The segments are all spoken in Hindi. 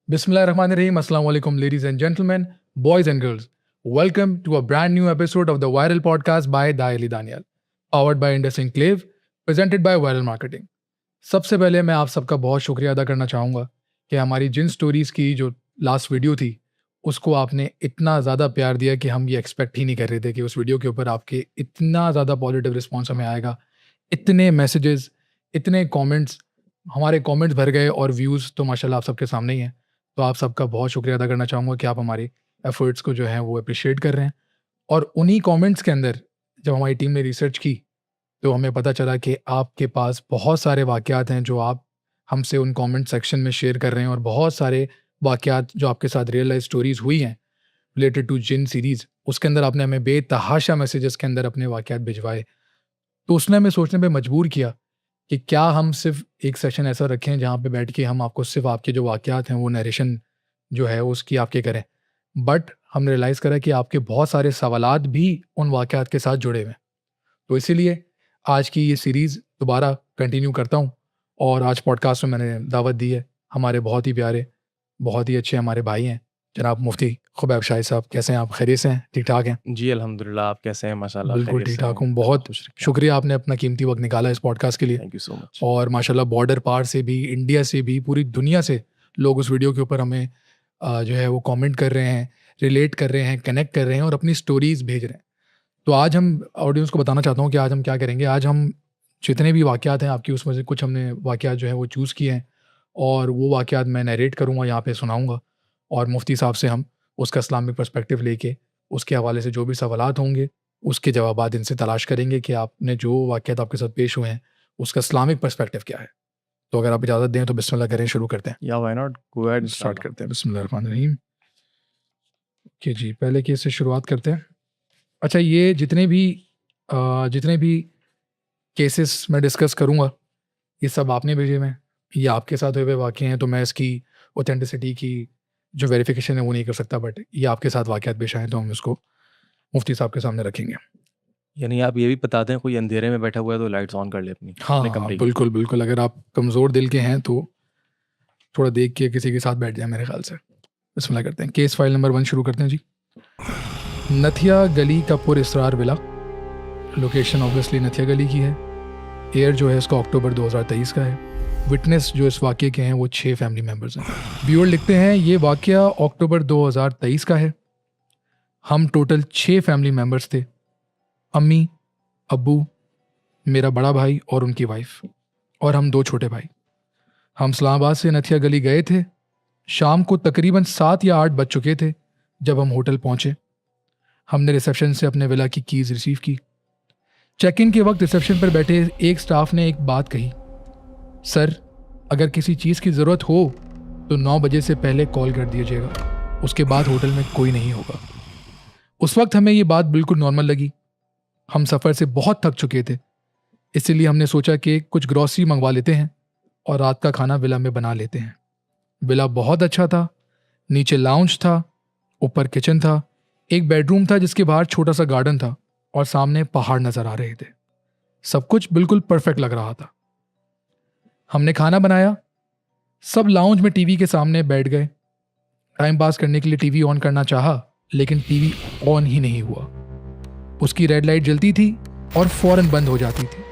Bismillahirrahmanirrahim. Assalamu alaikum, ladies and gentlemen, boys and girls. Welcome to a brand new episode of the Viral Podcast by Daili Daniel, powered by Indus Enclave, presented by Viral Marketing. सबसे पहले मैं आप सबका बहुत शुक्रिया अदा करना चाहूँगा कि हमारी जिन स्टोरीज़ की जो लास्ट वीडियो थी उसको आपने इतना ज़्यादा प्यार दिया कि हम ये एक्सपेक्ट ही नहीं कर रहे थे कि उस वीडियो के ऊपर आपके इतना ज़्यादा पॉजिटिव रिस्पॉन्स हमें आएगा. इतने मैसेजेस, इतने कमेंट्स, हमारे कमेंट्स भर गए और व्यूज़ तो माशाल्लाह आप सबके सामने ही हैं. तो आप सबका बहुत शुक्रिया अदा करना चाहूँगा कि आप हमारे एफर्ट्स को जो है वो अप्रिशिएट कर रहे हैं. और उन्हीं कमेंट्स के अंदर जब हमारी टीम ने रिसर्च की तो हमें पता चला कि आपके पास बहुत सारे वाक़यात हैं जो आप हमसे उन कमेंट सेक्शन में शेयर कर रहे हैं, और बहुत सारे वाक़यात जो आपके साथ रियल लाइफ स्टोरीज़ हुई हैं रिलेटेड टू जिन सीरीज़, उसके अंदर आपने हमें बेतहाशा मैसेजेस के अंदर अपने वाक़यात भिजवाए. तो उसने हमें सोचने पे मजबूर किया कि क्या हम सिर्फ एक सेशन ऐसा रखें जहाँ पे बैठ के हम आपको सिर्फ आपके जो वाक़यात हैं वो नरेशन जो है उसकी आपके करें. बट हमने रियलाइज़ करा कि आपके बहुत सारे सवालात भी उन वाक़यात के साथ जुड़े हुए हैं. तो इसीलिए आज की ये सीरीज़ दोबारा कंटिन्यू करता हूँ, और आज पॉडकास्ट में मैंने दावत दी है हमारे बहुत ही प्यारे, बहुत ही अच्छे हमारे भाई हैं जनाब मुफ्ती खुबैब शाहिद साहब. कैसे हैं आप? खैरियत से हैं? ठीक ठाक हैं? जी अल्हम्दुलिल्लाह. आप कैसे हैं? माशाल्लाह बिल्कुल खैरियत ठीक से ठाक हैं. हूँ. बहुत शुक्रिया, आपने अपना कीमती वक्त निकाला इस पॉडकास्ट के लिए. Thank you so much. और माशाल्लाह बॉर्डर पार से भी, इंडिया से भी, पूरी दुनिया से लोग उस वीडियो के ऊपर हमें जो है वो कमेंट कर रहे हैं, रिलेट कर रहे हैं, कनेक्ट कर रहे हैं और अपनी स्टोरीज़ भेज रहे हैं. तो आज हम ऑडियंस को बताना चाहता हूँ कि आज हम क्या करेंगे. आज हम जितने भी वाक़यात हैं आपकी, उसमें से कुछ हमने वाक़यात जो है वो चूज़ किए हैं, और वो वाक़यात मैं नरेट करूँगा, यहाँ पे सुनाऊँगा, और मुफ्ती साहब से हम उसका इस्लामिक पर्सपेक्टिव लेके उसके हवाले से जो भी सवालात होंगे उसके जवाबात इनसे तलाश करेंगे कि आपने जो वाक़यात आपके साथ पेश हुए हैं उसका इस्लामिक पर्सपेक्टिव क्या है. तो अगर आप इजाज़त दें तो बिस्मिल्लाह करें, शुरू करते हैं. या why not, go ahead, start करते हैं. बिस्मिल्लाहिर्रहमानिर्रहीम. ओके जी, पहले केस से शुरुआत करते हैं. अच्छा, ये जितने भी केसेस मैं डिस्कस करूँगा ये सब आपने भेजे हुए हैं, ये आपके साथ हुए हुए वाक़ये हैं, तो मैं इसकी ऑथेंटिसिटी की जो वेरिफिकेशन है वो नहीं कर सकता. बट ये आपके साथ वाक़यात पेश आए तो हम इसको मुफ्ती साहब के सामने रखेंगे. यानी आप ये भी बता दें कोई अंधेरे में बैठा हुआ है तो लाइट्स ऑन कर ले अपनी हाँ अपने हाँ, कमरे की. बिल्कुल बिल्कुल. अगर आप कमज़ोर दिल के हैं तो थोड़ा देख के किसी के साथ बैठ जाए मेरे ख्याल से. बिस्मिल्लाह करते हैं. केस फाइल नंबर 1 शुरू करते हैं जी. नथिया गली का पुर इसरार विला. लोकेशन ऑब्वियसली नथिया गली की है. ईयर जो है इसका अक्टूबर 2023 का है. विटनेस जो इस वाक़ये के हैं वो 6 फैमिली मेम्बर्स हैं. व्यूअर लिखते हैं ये वाक़या अक्टूबर 2023 का है. हम टोटल 6 फैमिली मेम्बर्स थे. अम्मी, अब्बू, मेरा बड़ा भाई और उनकी वाइफ, और हम 2 छोटे भाई. हम इस्लामाबाद से नथिया गली गए थे. शाम को तकरीबन 7 या 8 बज चुके थे जब हम होटल पहुंचे. हमने रिसेप्शन से अपने विला की कीज़ रिसीव की. चेक इन के वक्त रिसेप्शन पर बैठे एक स्टाफ ने एक बात कही, सर अगर किसी चीज़ की ज़रूरत हो तो 9 बजे से पहले कॉल कर दीजिएगा, उसके बाद होटल में कोई नहीं होगा. उस वक्त हमें ये बात बिल्कुल नॉर्मल लगी. हम सफ़र से बहुत थक चुके थे, इसीलिए हमने सोचा कि कुछ ग्रॉसरी मंगवा लेते हैं और रात का खाना विला में बना लेते हैं. विला बहुत अच्छा था. नीचे लाउंज था, ऊपर किचन था, एक बेडरूम था जिसके बाहर छोटा सा गार्डन था और सामने पहाड़ नज़र आ रहे थे. सब कुछ बिल्कुल परफेक्ट लग रहा था. हमने खाना बनाया. सब लाउंज में टीवी के सामने बैठ गए. टाइम पास करने के लिए टीवी ऑन करना चाहा, लेकिन टीवी ऑन ही नहीं हुआ. उसकी रेड लाइट जलती थी और फौरन बंद हो जाती थी.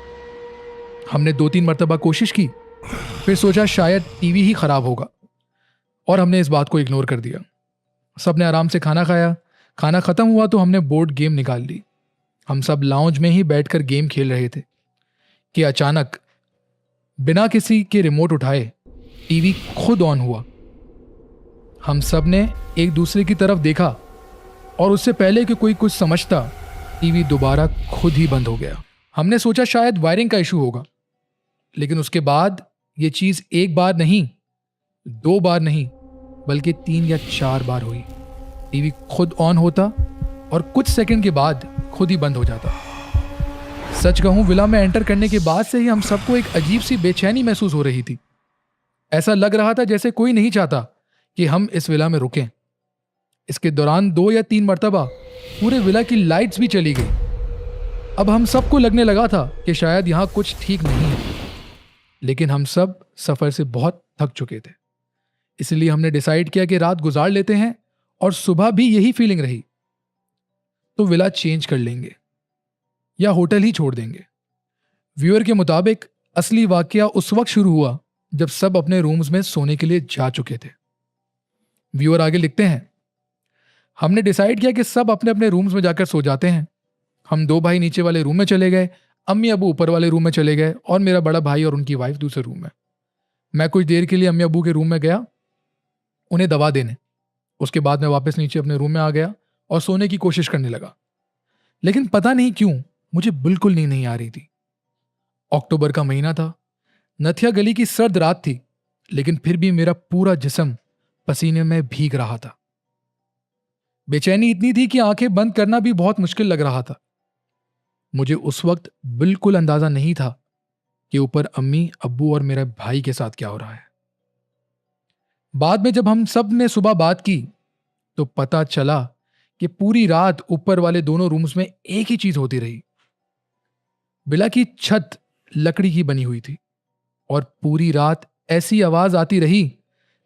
हमने 2-3 मरतबा कोशिश की, फिर सोचा शायद टीवी ही ख़राब होगा, और हमने इस बात को इग्नोर कर दिया. सब ने आराम से खाना खाया. खाना ख़त्म हुआ तो हमने बोर्ड गेम निकाल ली. हम सब लाउंज में ही बैठकर गेम खेल रहे थे कि अचानक बिना किसी के रिमोट उठाए टीवी खुद ऑन हुआ. हम सब ने एक दूसरे की तरफ देखा और उससे पहले कि कोई कुछ समझता टीवी दोबारा खुद ही बंद हो गया. हमने सोचा शायद वायरिंग का इशू होगा, लेकिन उसके बाद ये चीज़ एक बार नहीं, 2 बार नहीं, बल्कि 3 या 4 बार हुई. टीवी खुद ऑन होता और कुछ सेकंड के बाद खुद ही बंद हो जाता. सच कहूं, विला में एंटर करने के बाद से ही हम सबको एक अजीब सी बेचैनी महसूस हो रही थी. ऐसा लग रहा था जैसे कोई नहीं चाहता कि हम इस विला में रुकें. इसके दौरान 2 या 3 मरतबा पूरे विला की लाइट्स भी चली गई. अब हम सबको लगने लगा था कि शायद यहाँ कुछ ठीक नहीं है, लेकिन हम सब सफ़र से बहुत थक चुके थे. इसलिए हमने डिसाइड किया कि रात गुजार लेते हैं और सुबह भी यही फीलिंग रही तो विला चेंज कर लेंगे या होटल ही छोड़ देंगे। व्यूअर के मुताबिक असली वाकया उस वक्त शुरू हुआ जब सब अपने रूम्स में सोने के लिए जा चुके थे। व्यूअर आगे लिखते हैं, हमने डिसाइड किया कि सब अपने अपने रूम्स में जाकर सो जाते हैं। हम 2 भाई नीचे वाले रूम में चले गए, अम्मी अबू ऊपर वाले रूम में चले गए और मेरा बड़ा भाई और उनकी वाइफ दूसरे रूम में। मैं कुछ देर के लिए अम्मी अबू के रूम में गया उन्हें दवा देने। उसके बाद मैं वापस नीचे अपने रूम में आ गया और सोने की कोशिश करने लगा, लेकिन पता नहीं क्यों मुझे बिल्कुल नींद नहीं आ रही थी। अक्टूबर का महीना था, नथिया गली की सर्द रात थी, लेकिन फिर भी मेरा पूरा जिस्म पसीने में भीग रहा था। बेचैनी इतनी थी कि आंखें बंद करना भी बहुत मुश्किल लग रहा था। मुझे उस वक्त बिल्कुल अंदाजा नहीं था कि ऊपर अम्मी अब्बू और मेरे भाई के साथ क्या हो रहा है। बाद में जब हम सब ने सुबह बात की तो पता चला कि पूरी रात ऊपर वाले दोनों रूम्स में एक ही चीज होती रही। विला की छत लकड़ी की बनी हुई थी और पूरी रात ऐसी आवाज आती रही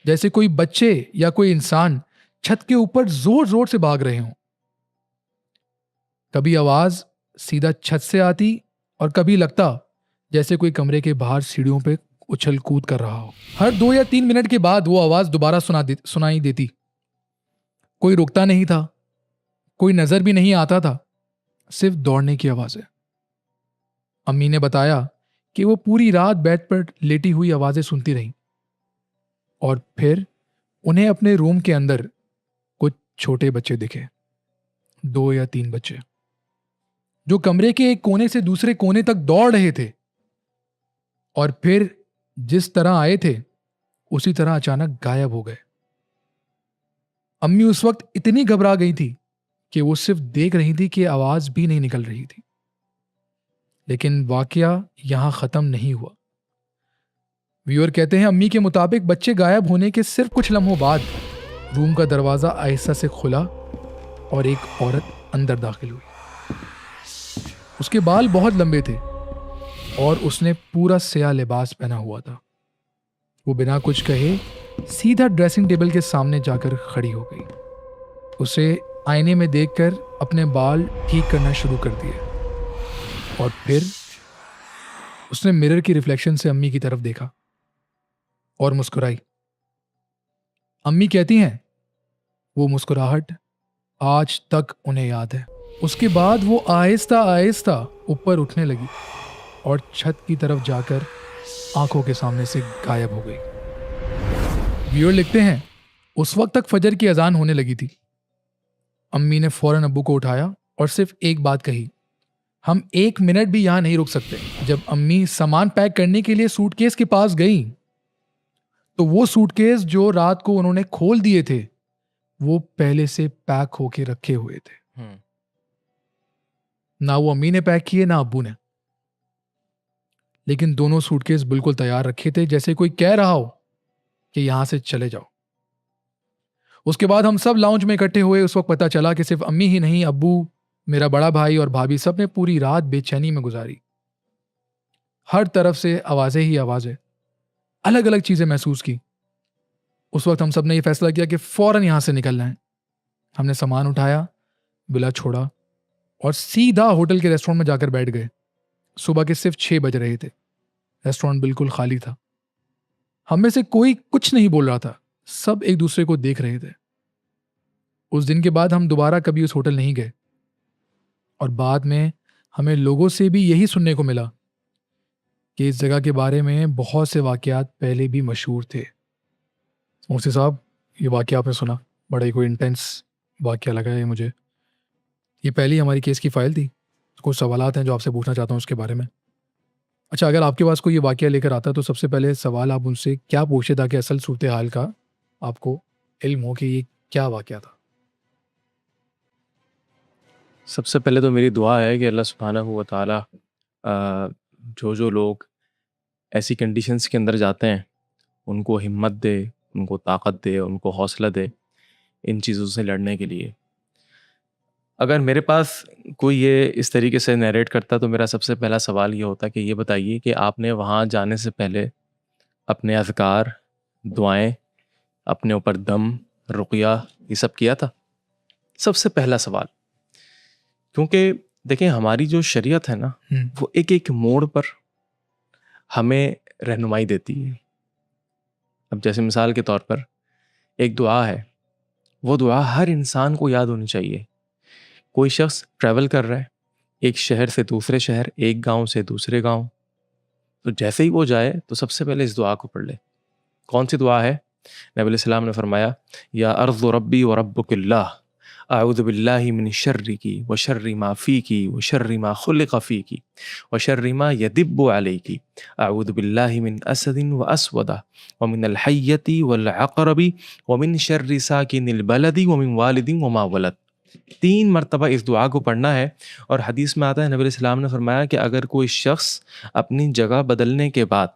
जैसे कोई बच्चे या कोई इंसान छत के ऊपर जोर जोर से भाग रहे हों। कभी आवाज सीधा छत से आती और कभी लगता जैसे कोई कमरे के बाहर सीढ़ियों पे उछल कूद कर रहा हो। हर 2 या 3 मिनट के बाद वो आवाज दोबारा सुनाई देती। कोई रुकता नहीं था, कोई नजर भी नहीं आता था, सिर्फ दौड़ने की आवाजें। अम्मी ने बताया कि वो पूरी रात बेड पर लेटी हुई आवाजें सुनती रहीं और फिर उन्हें अपने रूम के अंदर कुछ छोटे बच्चे दिखे, 2 या 3 बच्चे, जो कमरे के एक कोने से दूसरे कोने तक दौड़ रहे थे और फिर जिस तरह आए थे उसी तरह अचानक गायब हो गए। अम्मी उस वक्त इतनी घबरा गई थी कि वो सिर्फ देख रही थी कि आवाज भी नहीं निकल रही थी। लेकिन वाकया यहां खत्म नहीं हुआ। व्यूअर कहते हैं, अम्मी के मुताबिक बच्चे गायब होने के सिर्फ कुछ लम्हों बाद रूम का दरवाजा आहिस्ता से खुला और एक औरत अंदर दाखिल हुई। उसके बाल बहुत लंबे थे और उसने पूरा स्याह लिबास पहना हुआ था। वो बिना कुछ कहे सीधा ड्रेसिंग टेबल के सामने जाकर खड़ी हो गई। उसे आईने में देखकर अपने बाल ठीक करना शुरू कर दिए और फिर उसने मिरर की रिफ्लेक्शन से अम्मी की तरफ देखा और मुस्कुराई। अम्मी कहती हैं, वो मुस्कुराहट आज तक उन्हें याद है। उसके बाद वो आहिस्ता आहिस्ता ऊपर उठने लगी और छत की तरफ जाकर आंखों के सामने से गायब हो गई। व्यूअर लिखते हैं, उस वक्त तक फजर की अजान होने लगी थी। अम्मी ने फौरन अब्बू को उठाया और सिर्फ एक बात कही, हम 1 मिनट भी यहां नहीं रुक सकते। जब अम्मी सामान पैक करने के लिए सूटकेस के पास गई तो वो सूटकेस जो रात को उन्होंने खोल दिए थे वो पहले से पैक होके रखे हुए थे। ना वो अम्मी ने पैक किए ना अब्बू ने, लेकिन दोनों सूटकेस बिल्कुल तैयार रखे थे, जैसे कोई कह रहा हो कि यहां से चले जाओ। उसके बाद हम सब लाउंज में इकट्ठे हुए। उस वक्त पता चला कि सिर्फ अम्मी ही नहीं, अब्बू, मेरा बड़ा भाई और भाभी सब ने पूरी रात बेचैनी में गुजारी। हर तरफ से आवाजें ही आवाजें, अलग अलग चीजें महसूस की। उस वक्त हम सब ने यह फैसला किया कि फौरन यहां से निकलना है। हमने सामान उठाया, विला छोड़ा और सीधा होटल के रेस्टोरेंट में जाकर बैठ गए। सुबह के सिर्फ 6 बज रहे थे। रेस्टोरेंट बिल्कुल खाली था। हम में से कोई कुछ नहीं बोल रहा था, सब एक दूसरे को देख रहे थे। उस दिन के बाद हम दोबारा कभी उस होटल नहीं गए और बाद में हमें लोगों से भी यही सुनने को मिला कि इस जगह के बारे में बहुत से वाकयात पहले भी मशहूर थे। मुफ्ती साहब, ये वाकया आपने सुना, बड़ा ही कोई इंटेंस वाकया लगा है मुझे। ये पहली हमारी केस की फाइल थी। कुछ सवालात हैं जो आपसे पूछना चाहता हूँ उसके बारे में। अच्छा, अगर आपके पास कोई ये वाकया लेकर आता तो सबसे पहले सवाल आप उनसे क्या पूछे ताकि असल सूरत हाल का आपको इल्म हो कि ये क्या वाकया था? सबसे पहले तो मेरी दुआ है कि अल्लाह सुब्हानहू व तआला जो लोग ऐसी कंडीशंस के अंदर जाते हैं उनको हिम्मत दे, उनको ताकत दे, उनको हौसला दे इन चीज़ों से लड़ने के लिए। अगर मेरे पास कोई ये इस तरीके से नैरेट करता तो मेरा सबसे पहला सवाल ये होता कि ये बताइए कि आपने वहाँ जाने से पहले अपने अज़कार, दुआएं अपने ऊपर दम, रुक़या ये सब किया था? सबसे पहला सवाल, क्योंकि देखें हमारी जो शरीयत है ना, वो एक एक मोड़ पर हमें रहनुमाई देती है। अब जैसे मिसाल के तौर पर एक दुआ है, वो दुआ हर इंसान को याद होनी चाहिए। कोई शख्स ट्रैवल कर रहा है एक शहर से दूसरे शहर, एक गांव से दूसरे गांव, तो जैसे ही वो जाए तो सबसे पहले इस दुआ को पढ़ ले। कौन सी दुआ है? नबी अलैहि सलाम ने फरमाया, या अर्ज़ रब्बी व रब्बुकिल्लाह, अऊज़ु बिल्लाहि मिन शर्रिकी व शर्रि मा फ़ीकी व शर्रि मा खुलिक़ फ़ीकी व शर्रि मा यदिब्बु अलैकी, अऊज़ु बिल्लाहि मिन असदिन व अस्वदा व मिनल हय्यति वल अक़रबि व मिन शर्रि साकिनिल बलदि व मिन वालिदिन व मा वलद। 3 मरतबा इस दुआ को पढ़ना है। और हदीस में आता है, नबी अलैहि सलाम ने फरमाया कि अगर कोई शख्स अपनी जगह बदलने के बाद,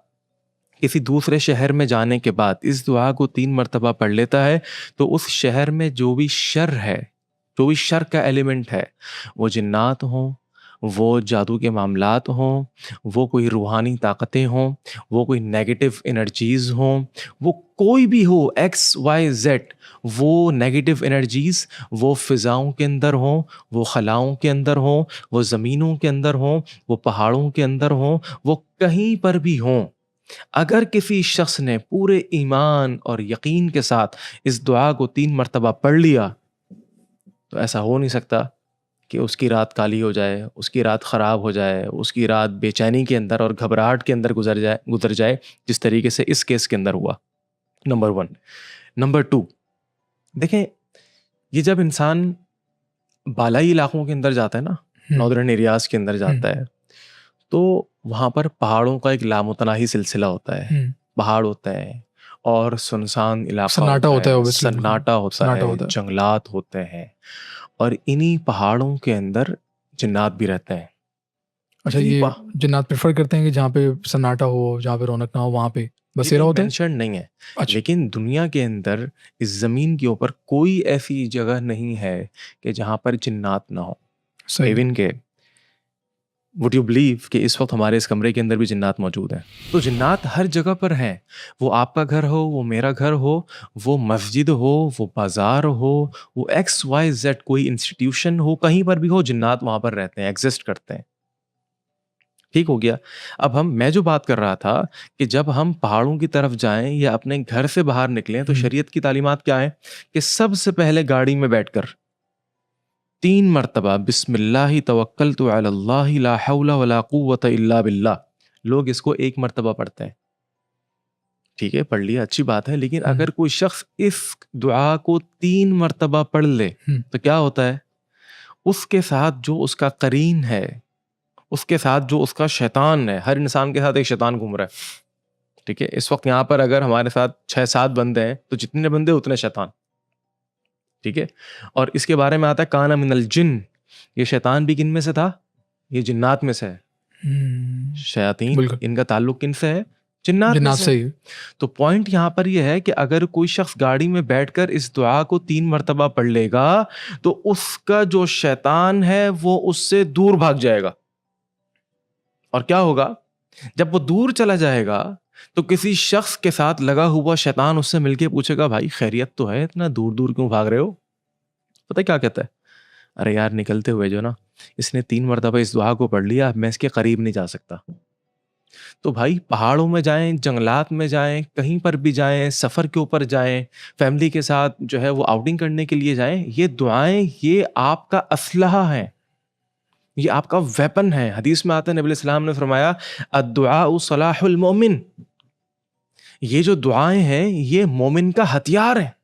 किसी दूसरे शहर में जाने के बाद इस दुआ को 3 मरतबा पढ़ लेता है, तो उस शहर में जो भी शर है, जो भी शर का एलिमेंट है, वो जिन्नात हों, वो जादू के मामलात हों, वो कोई रूहानी ताकतें हों, वो कोई नेगेटिव एनर्जीज़ हों, वो कोई भी हो, एक्स वाई जेड, वो नेगेटिव एनर्जीज़ वो फ़िज़ाओं के अंदर हों, वो खलाओं के अंदर हों, वो ज़मीनों के अंदर हों, वो पहाड़ों के अंदर हों, वो कहीं पर भी हों, अगर किसी शख्स ने पूरे ईमान और यकीन के साथ इस दुआ को 3 मरतबा पढ़ लिया, तो ऐसा हो नहीं सकता कि उसकी रात काली हो जाए, उसकी रात ख़राब हो जाए, उसकी रात बेचैनी के अंदर और घबराहट के अंदर गुजर जाए, जिस तरीके से इस केस के अंदर हुआ। नंबर 1। नंबर 2, देखें ये जब इंसान बालाई इलाकों के अंदर जाता है ना, नॉर्दर्न एरियाज़ के अंदर जाता है, तो वहाँ पर पहाड़ों का एक लामुतनाही सिलसिला होता है। पहाड़ होते हैं और सुनसान इलाका सन्नाटा होता है, सन्नाटा होता है, जंगलात होते हैं, और इन्हीं पहाड़ों के अंदर जिन्नात भी रहते हैं। अच्छा, ये जिन्नात प्रेफर करते हैं कि जहाँ पे सन्नाटा हो, जहाँ पे रौनक ना हो, वहाँ पे बसेरा होता है? मेंशन नहीं है। अच्छा। लेकिन दुनिया के अंदर इस ज़मीन के ऊपर कोई ऐसी जगह नहीं है कि जहाँ पर जिन्नात ना हो। इवन के वुड यू बिलीव कि इस वक्त हमारे इस कमरे के अंदर भी जिन्नात मौजूद हैं। तो जिन्नात हर जगह पर हैं। वो आपका घर हो, वो मेरा घर हो, वो मस्जिद हो, वो बाज़ार हो, वो XYZ कोई इंस्टीट्यूशन हो, कहीं पर भी हो, जिन्नात वहाँ पर रहते हैं, एग्जिस्ट करते हैं। ठीक हो गया। अब मैं जो बात कर रहा था कि जब हम पहाड़ों की तरफ जाएं या अपने घर से बाहर निकलें, तो शरीयत की तालीमात क्या है कि सबसे पहले गाड़ी में बैठकर 3 मरतबा बिस्मिल्लाहि तवक्कलतु अलल्लाहि ला हौला वला कुव्वता इल्ला बिल्लाह। लोग इसको 1 मरतबा पढ़ते हैं। ठीक है, पढ़ लिया, अच्छी बात है। लेकिन अगर कोई शख्स इस दुआ को 3 मरतबा पढ़ ले, तो क्या होता है? उसके साथ जो उसका करीन है, उसके साथ जो उसका शैतान है, हर इंसान के साथ एक शैतान घूम रहा है। ठीक है, इस वक्त यहाँ पर अगर हमारे साथ 6-7 बंदे हैं, तो जितने बंदे उतने शैतान। ठीक है, और इसके बारे में आता है काना मिनल जिन, ये शैतान भी किन में से था? ये जिन्नात में से है। शयातीन, इनका ताल्लुक किन से है? जिन्नात से ही। तो पॉइंट यहाँ पर यह है कि अगर कोई शख्स गाड़ी में बैठकर इस दुआ को 3 मरतबा पढ़ लेगा, तो उसका जो शैतान है वो उससे दूर भाग जाएगा। और क्या होगा? जब वो दूर चला जाएगा, तो किसी शख्स के साथ लगा हुआ शैतान उससे मिलके पूछेगा, भाई खैरियत तो है, इतना दूर दूर क्यों भाग रहे हो? पता है क्या कहता है? अरे यार, निकलते हुए जो ना, इसने 3 मरतबा इस दुआ को पढ़ लिया, मैं इसके करीब नहीं जा सकता। तो भाई पहाड़ों में जाएं, जंगलात में जाएं, कहीं पर भी जाएं, सफ़र के ऊपर जाएं, फैमिली के साथ जो है वो आउटिंग करने के लिए जाएं, ये दुआएं ये आपका असलहा है, ये आपका वेपन है। हदीस में आता है, नबी अलैहि सलाम ने फरमाया, अद्दुआउ सलाहुल मोमिन, ये जो दुआएं हैं ये मोमिन का हथियार है।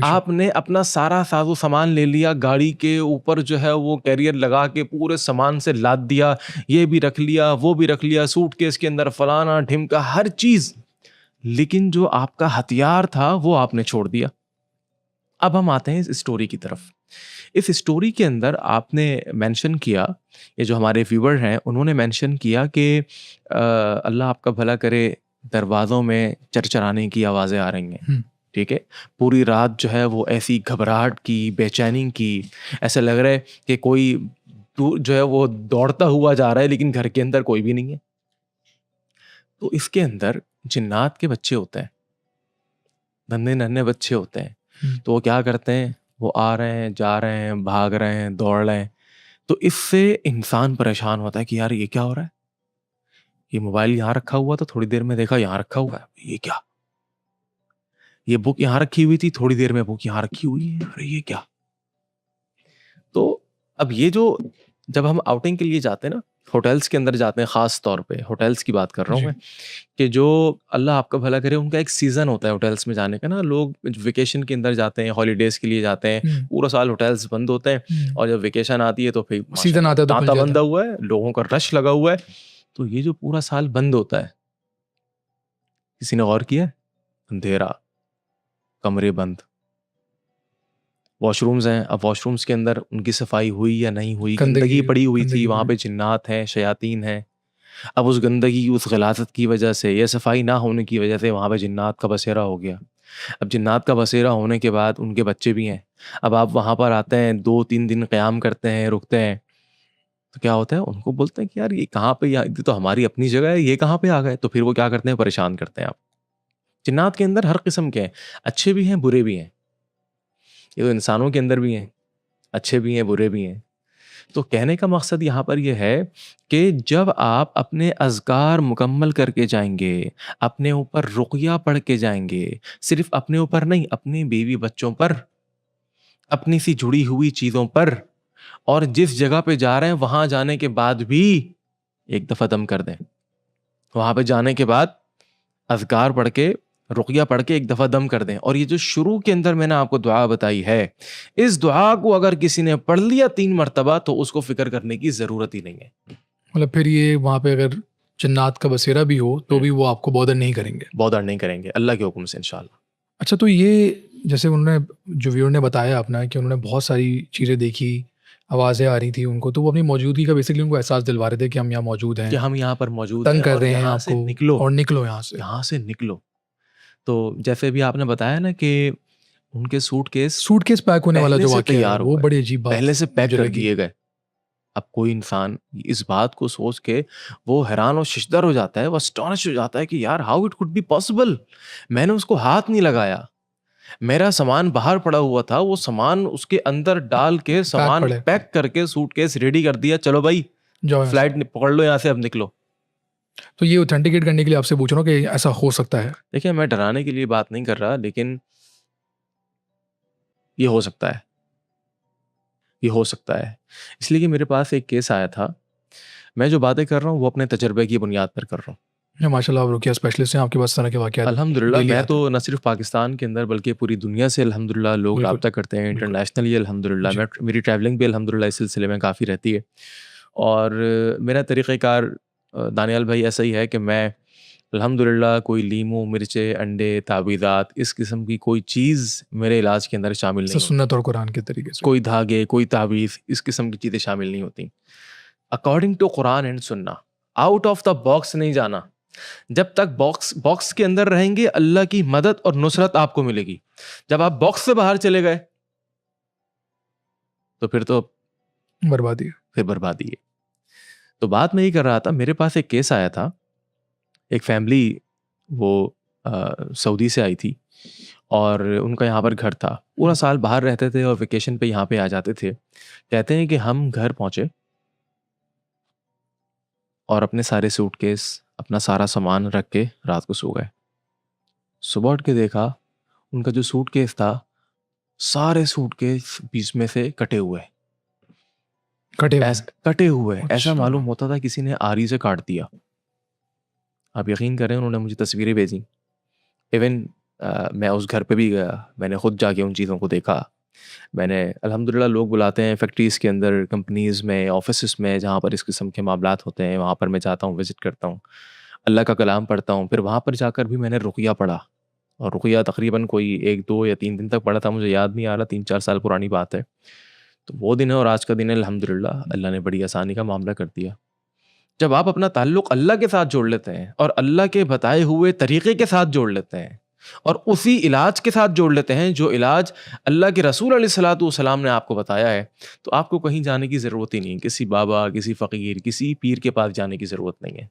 आपने अपना सारा साजो सामान ले लिया, गाड़ी के ऊपर जो है वो कैरियर लगा के पूरे सामान से लाद दिया, ये भी रख लिया, वो भी रख लिया, सूटकेस के अंदर फलाना ढिमका हर चीज, लेकिन जो आपका हथियार था वो आपने छोड़ दिया। अब हम आते हैं इस स्टोरी की तरफ। इस स्टोरी के अंदर आपने मेंशन किया, ये जो हमारे व्यूअर हैं उन्होंने मेंशन किया कि अल्लाह आपका भला करे, दरवाज़ों में चरचराने की आवाज़ें आ रही हैं। ठीक है, पूरी रात जो है वो ऐसी घबराहट की, बेचैनी की, ऐसा लग रहा है कि कोई जो है वो दौड़ता हुआ जा रहा है, लेकिन घर के अंदर कोई भी नहीं है। तो इसके अंदर जिन्नात के बच्चे होते हैं। नन्हे नन्हे बच्चे होते हैं। तो वो क्या करते हैं, वो आ रहे हैं, जा रहे हैं, भाग रहे हैं, दौड़ रहे हैं। तो इससे इंसान परेशान होता है कि यार ये क्या हो रहा है, ये मोबाइल यहाँ रखा हुआ था, थोड़ी देर में देखा यहाँ रखा हुआ है, ये क्या, ये बुक यहाँ रखी हुई थी, थोड़ी देर में बुक यहाँ रखी हुई है, अरे ये क्या। तो अब ये जो, जब हम आउटिंग के लिए जाते हैं ना, होटल्स के अंदर जाते हैं, ख़ास तौर पे होटल्स की बात कर रहा हूँ जी। मैं, कि जो अल्लाह आपका भला करे, उनका एक सीज़न होता है होटल्स में जाने का ना। लोग वेकेशन के अंदर जाते हैं, हॉलीडेज़ के लिए जाते हैं, पूरा साल होटल्स बंद होते हैं, और जब वेकेशन आती है तो फिर सीजन आता है तो खुल तांता जाता बंधा है। हुआ है, लोगों का रश लगा हुआ है। तो ये जो पूरा साल बंद होता है, किसी ने गौर किया है? अंधेरा, कमरे बंद, वॉशरूम्स हैं, अब वॉशरूम्स के अंदर उनकी सफाई हुई या नहीं हुई, गंदगी पड़ी हुई थी, वहाँ पे जिन्नात हैं, शयातीन हैं। अब उस गंदगी, उस गलाज़त की वजह से, या सफाई ना होने की वजह से वहाँ पे जिन्नात का बसेरा हो गया। अब जिन्नात का बसेरा होने के बाद उनके बच्चे भी हैं। अब आप वहाँ पर आते हैं, 2-3 दिन क़याम करते हैं, रुकते हैं, तो क्या होता है, उनको बोलते हैं कि यार ये कहाँ पे, ये तो हमारी अपनी जगह है, ये कहाँ पे आ गए? तो फिर वो क्या करते हैं, परेशान करते हैं आप। जिन्नात के अंदर हर किस्म के हैं, अच्छे भी हैं, बुरे भी हैं। ये तो इंसानों के अंदर भी हैं, अच्छे भी हैं, बुरे भी हैं। तो कहने का मकसद यहाँ पर ये है कि जब आप अपने अज़कार मुकम्मल करके जाएँगे, अपने ऊपर रुक़या पढ़ के जाएँगे, सिर्फ़ अपने ऊपर नहीं, अपने बीवी बच्चों पर, अपनी सी जुड़ी हुई चीज़ों पर, और जिस जगह पे जा रहे हैं वहाँ जाने के बाद भी एक दफ़ा दम कर दें। वहाँ पे जाने के बाद अज़कार पढ़ के, रुक़या पढ़ के एक दफ़ा दम कर दें। और ये जो शुरू के अंदर मैंने आपको दुआ बताई है, इस दुआ को अगर किसी ने पढ़ लिया 3 मरतबा तो उसको फ़िक्र करने की ज़रूरत ही नहीं है। मतलब फिर ये वहाँ पे अगर जन्नत का बसेरा भी हो तो भी वो आपको बॉदर नहीं करेंगे। बॉदर नहीं करेंगे अल्लाह के हुक्म से इंशाअल्लाह। अच्छा, तो ये जैसे उन्होंने, जो व्यूअर ने बताया अपना, कि उन्होंने बहुत सारी चीज़ें देखी, आवाज़ें आ रही थी उनको, तो वो अपनी मौजूदगी का बेसिकली उनको एहसास दिलवा रहे थे कि हम यहाँ मौजूद हैं, कि हम यहाँ पर मौजूद तंग हैं कर और रहे हैं यहाँ से आपको, निकलो, और निकलो यहाँ से। यहाँ से निकलो। तो जैसे भी आपने बताया ना कि उनके सूटकेस सूटकेस पैक होने वाला पहले जो से वाक़या है, तैयार वो हुआ है, बड़ी अजीब बात पहले से पैक मुझे कर लगी। दिए गए। अब कोई इंसान इस बात को सोच के वो हैरान और शिशदर हो जाता है, वो एस्टॉनिश हो जाता है कि यार how it could be possible. मैंने उसको हाथ नहीं लगाया, मेरा सामान बाहर पड़ा हुआ था, वो सामान उसके अंदर डाल के सामान पड़े। पैक करके सूटकेस रेडी कर दिया, चलो भाई जाओ यहाँ से। फ्लाइट पकड़ लो, यहाँ से अब निकलो। तो ये ऑथेंटिकेट करने के लिए आपसे पूछ रहा हूँ कि ऐसा हो सकता है। देखिए, मैं डराने के लिए बात नहीं कर रहा, लेकिन ये हो सकता है, ये हो सकता है। इसलिए कि मेरे पास एक केस आया था, मैं जो बातें कर रहा हूँ वो अपने तजर्बे की बुनियाद पर कर रहा हूँ। या माशाल्लाह आप रुकिया स्पेशलिस्ट हैं, आपके पास इस तरह के वाक़यात अल्हम्दुलिल्लाह, डेली मैं आते तो हैं। न सिर्फ़ पाकिस्तान के अंदर बल्कि पूरी दुनिया से अल्हम्दुलिल्लाह लोग बिल्कुल, राब्ता करते हैं, बिल्कुल। इंटरनेशनली अल्हम्दुलिल्लाह। जी। मेरी ट्रैवलिंग भी अल्हम्दुलिल्लाह इस सिलसिले में काफ़ी रहती है। और मेरा तरीक़ेकार दानियाल भाई ऐसा ही है कि मैं अल्हम्दुलिल्लाह कोई लीमू, मिर्चें, अंडे, तावीज़ात, इस किस्म की कोई चीज़ मेरे इलाज के अंदर शामिल नहीं होती। सुन्नत और कुरान के तरीके से। कोई धागे, कोई तावीज़, इस किस्म की चीज़ें शामिल नहीं होती। अकॉर्डिंग टू कुरान एंड सुन्ना, आउट ऑफ द बॉक्स नहीं जाना। जब तक बॉक्स के अंदर रहेंगे, अल्लाह की मदद और नुसरत आपको मिलेगी। जब आप बॉक्स से बाहर चले गए तो फिर तो बर्बादी है। फिर बर्बादी है। तो बात मैं ये कर रहा था, मेरे पास एक केस आया था, एक फैमिली वो सऊदी से आई थी और उनका यहाँ पर घर था। पूरा साल बाहर रहते थे और वेकेशन पे यहाँ पे आ जाते थे। कहते हैं कि हम घर पहुँचे और अपने सारे सूटकेस, अपना सारा सामान रख के रात को सो गए। सुबह उठ के देखा, उनका जो सूटकेस था, सारे सूटकेस बीच में से कटे हुए। कटे हुए। कटे हुए, ऐसा अच्छा। मालूम होता था किसी ने आरी से काट दिया। आप यकीन करें, उन्होंने मुझे तस्वीरें भेजी। इवन मैं उस घर पे भी गया, मैंने खुद जाके उन चीज़ों को देखा। मैंने अल्हम्दुलिल्लाह, लोग बुलाते हैं फैक्ट्रीज़ के अंदर, कंपनीज़ में, ऑफिसेज़ में, जहाँ पर इस किस्म के मामलात होते हैं, वहाँ पर मैं जाता हूँ, विज़िट करता हूँ, अल्लाह का कलाम पढ़ता हूँ। फिर वहाँ पर जाकर भी मैंने रुक़या पढ़ा, और रुक़या तकरीबन कोई 1, 2 या 3 दिन तक पढ़ा था, मुझे याद नहीं आ रहा, 3-4 साल पुरानी बात है। तो वो दिन है और आज का दिन है, अल्हम्दुलिल्लाह अल्लाह ने बड़ी आसानी का मामला कर दिया। जब आप अपना ताल्लुक़ अल्लाह के साथ जोड़ लेते हैं और अल्लाह के बताए हुए तरीक़े के साथ जोड़ लेते हैं और उसी इलाज के साथ जोड़ लेते हैं जो इलाज अल्लाह के रसूल अलैहिस्सलातु वस्सलाम ने आपको बताया है, तो आपको कहीं जाने की ज़रूरत ही नहीं है। किसी बाबा, किसी फ़कीर, किसी पीर के पास जाने की ज़रूरत नहीं है।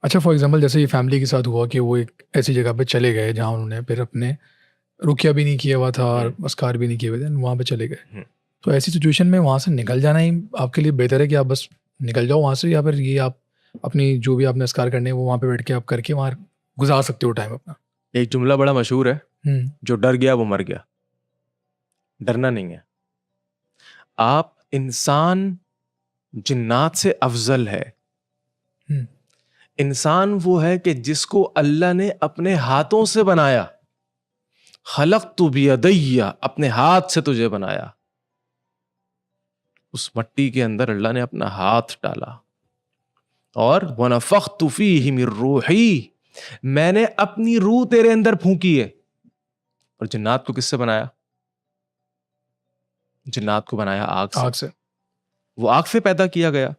अच्छा, फॉर एग्ज़ाम्पल जैसे ये फैमिली के साथ हुआ कि वो एक ऐसी जगह पे चले गए जहाँ उन्होंने फिर अपने रुकिया भी नहीं किया हुआ था और हम्म, अस्कार भी नहीं किए हुए थे, वहाँ पे चले गए। हम्म। तो ऐसी सिचुएशन में वहाँ से निकल जाना ही आपके लिए बेहतर है कि आप बस निकल जाओ वहाँ से, या फिर ये आप अपनी जो भी आपने अस्कार करने हैं वो वहाँ पे बैठ के आप करके वहाँ गुजार सकते हो टाइम अपना। एक जुमला बड़ा मशहूर है, हम्म। जो डर गया वो मर गया। डरना नहीं है। आप इंसान जिन्नात से अफजल है। हम्म। इंसान वो है कि जिसको अल्लाह ने अपने हाथों से बनाया। खलक़तु बियदैया, अपने हाथ से तुझे बनाया। उस मट्टी के अंदर अल्लाह ने अपना हाथ डाला, और वनफ़ख़्तु फ़ीहि मिन रूही, मैंने अपनी रूह तेरे अंदर फूंकी है। और जिन्नात को किससे बनाया? जिन्नात को बनाया आग से। आग से। वो आग से पैदा किया गया।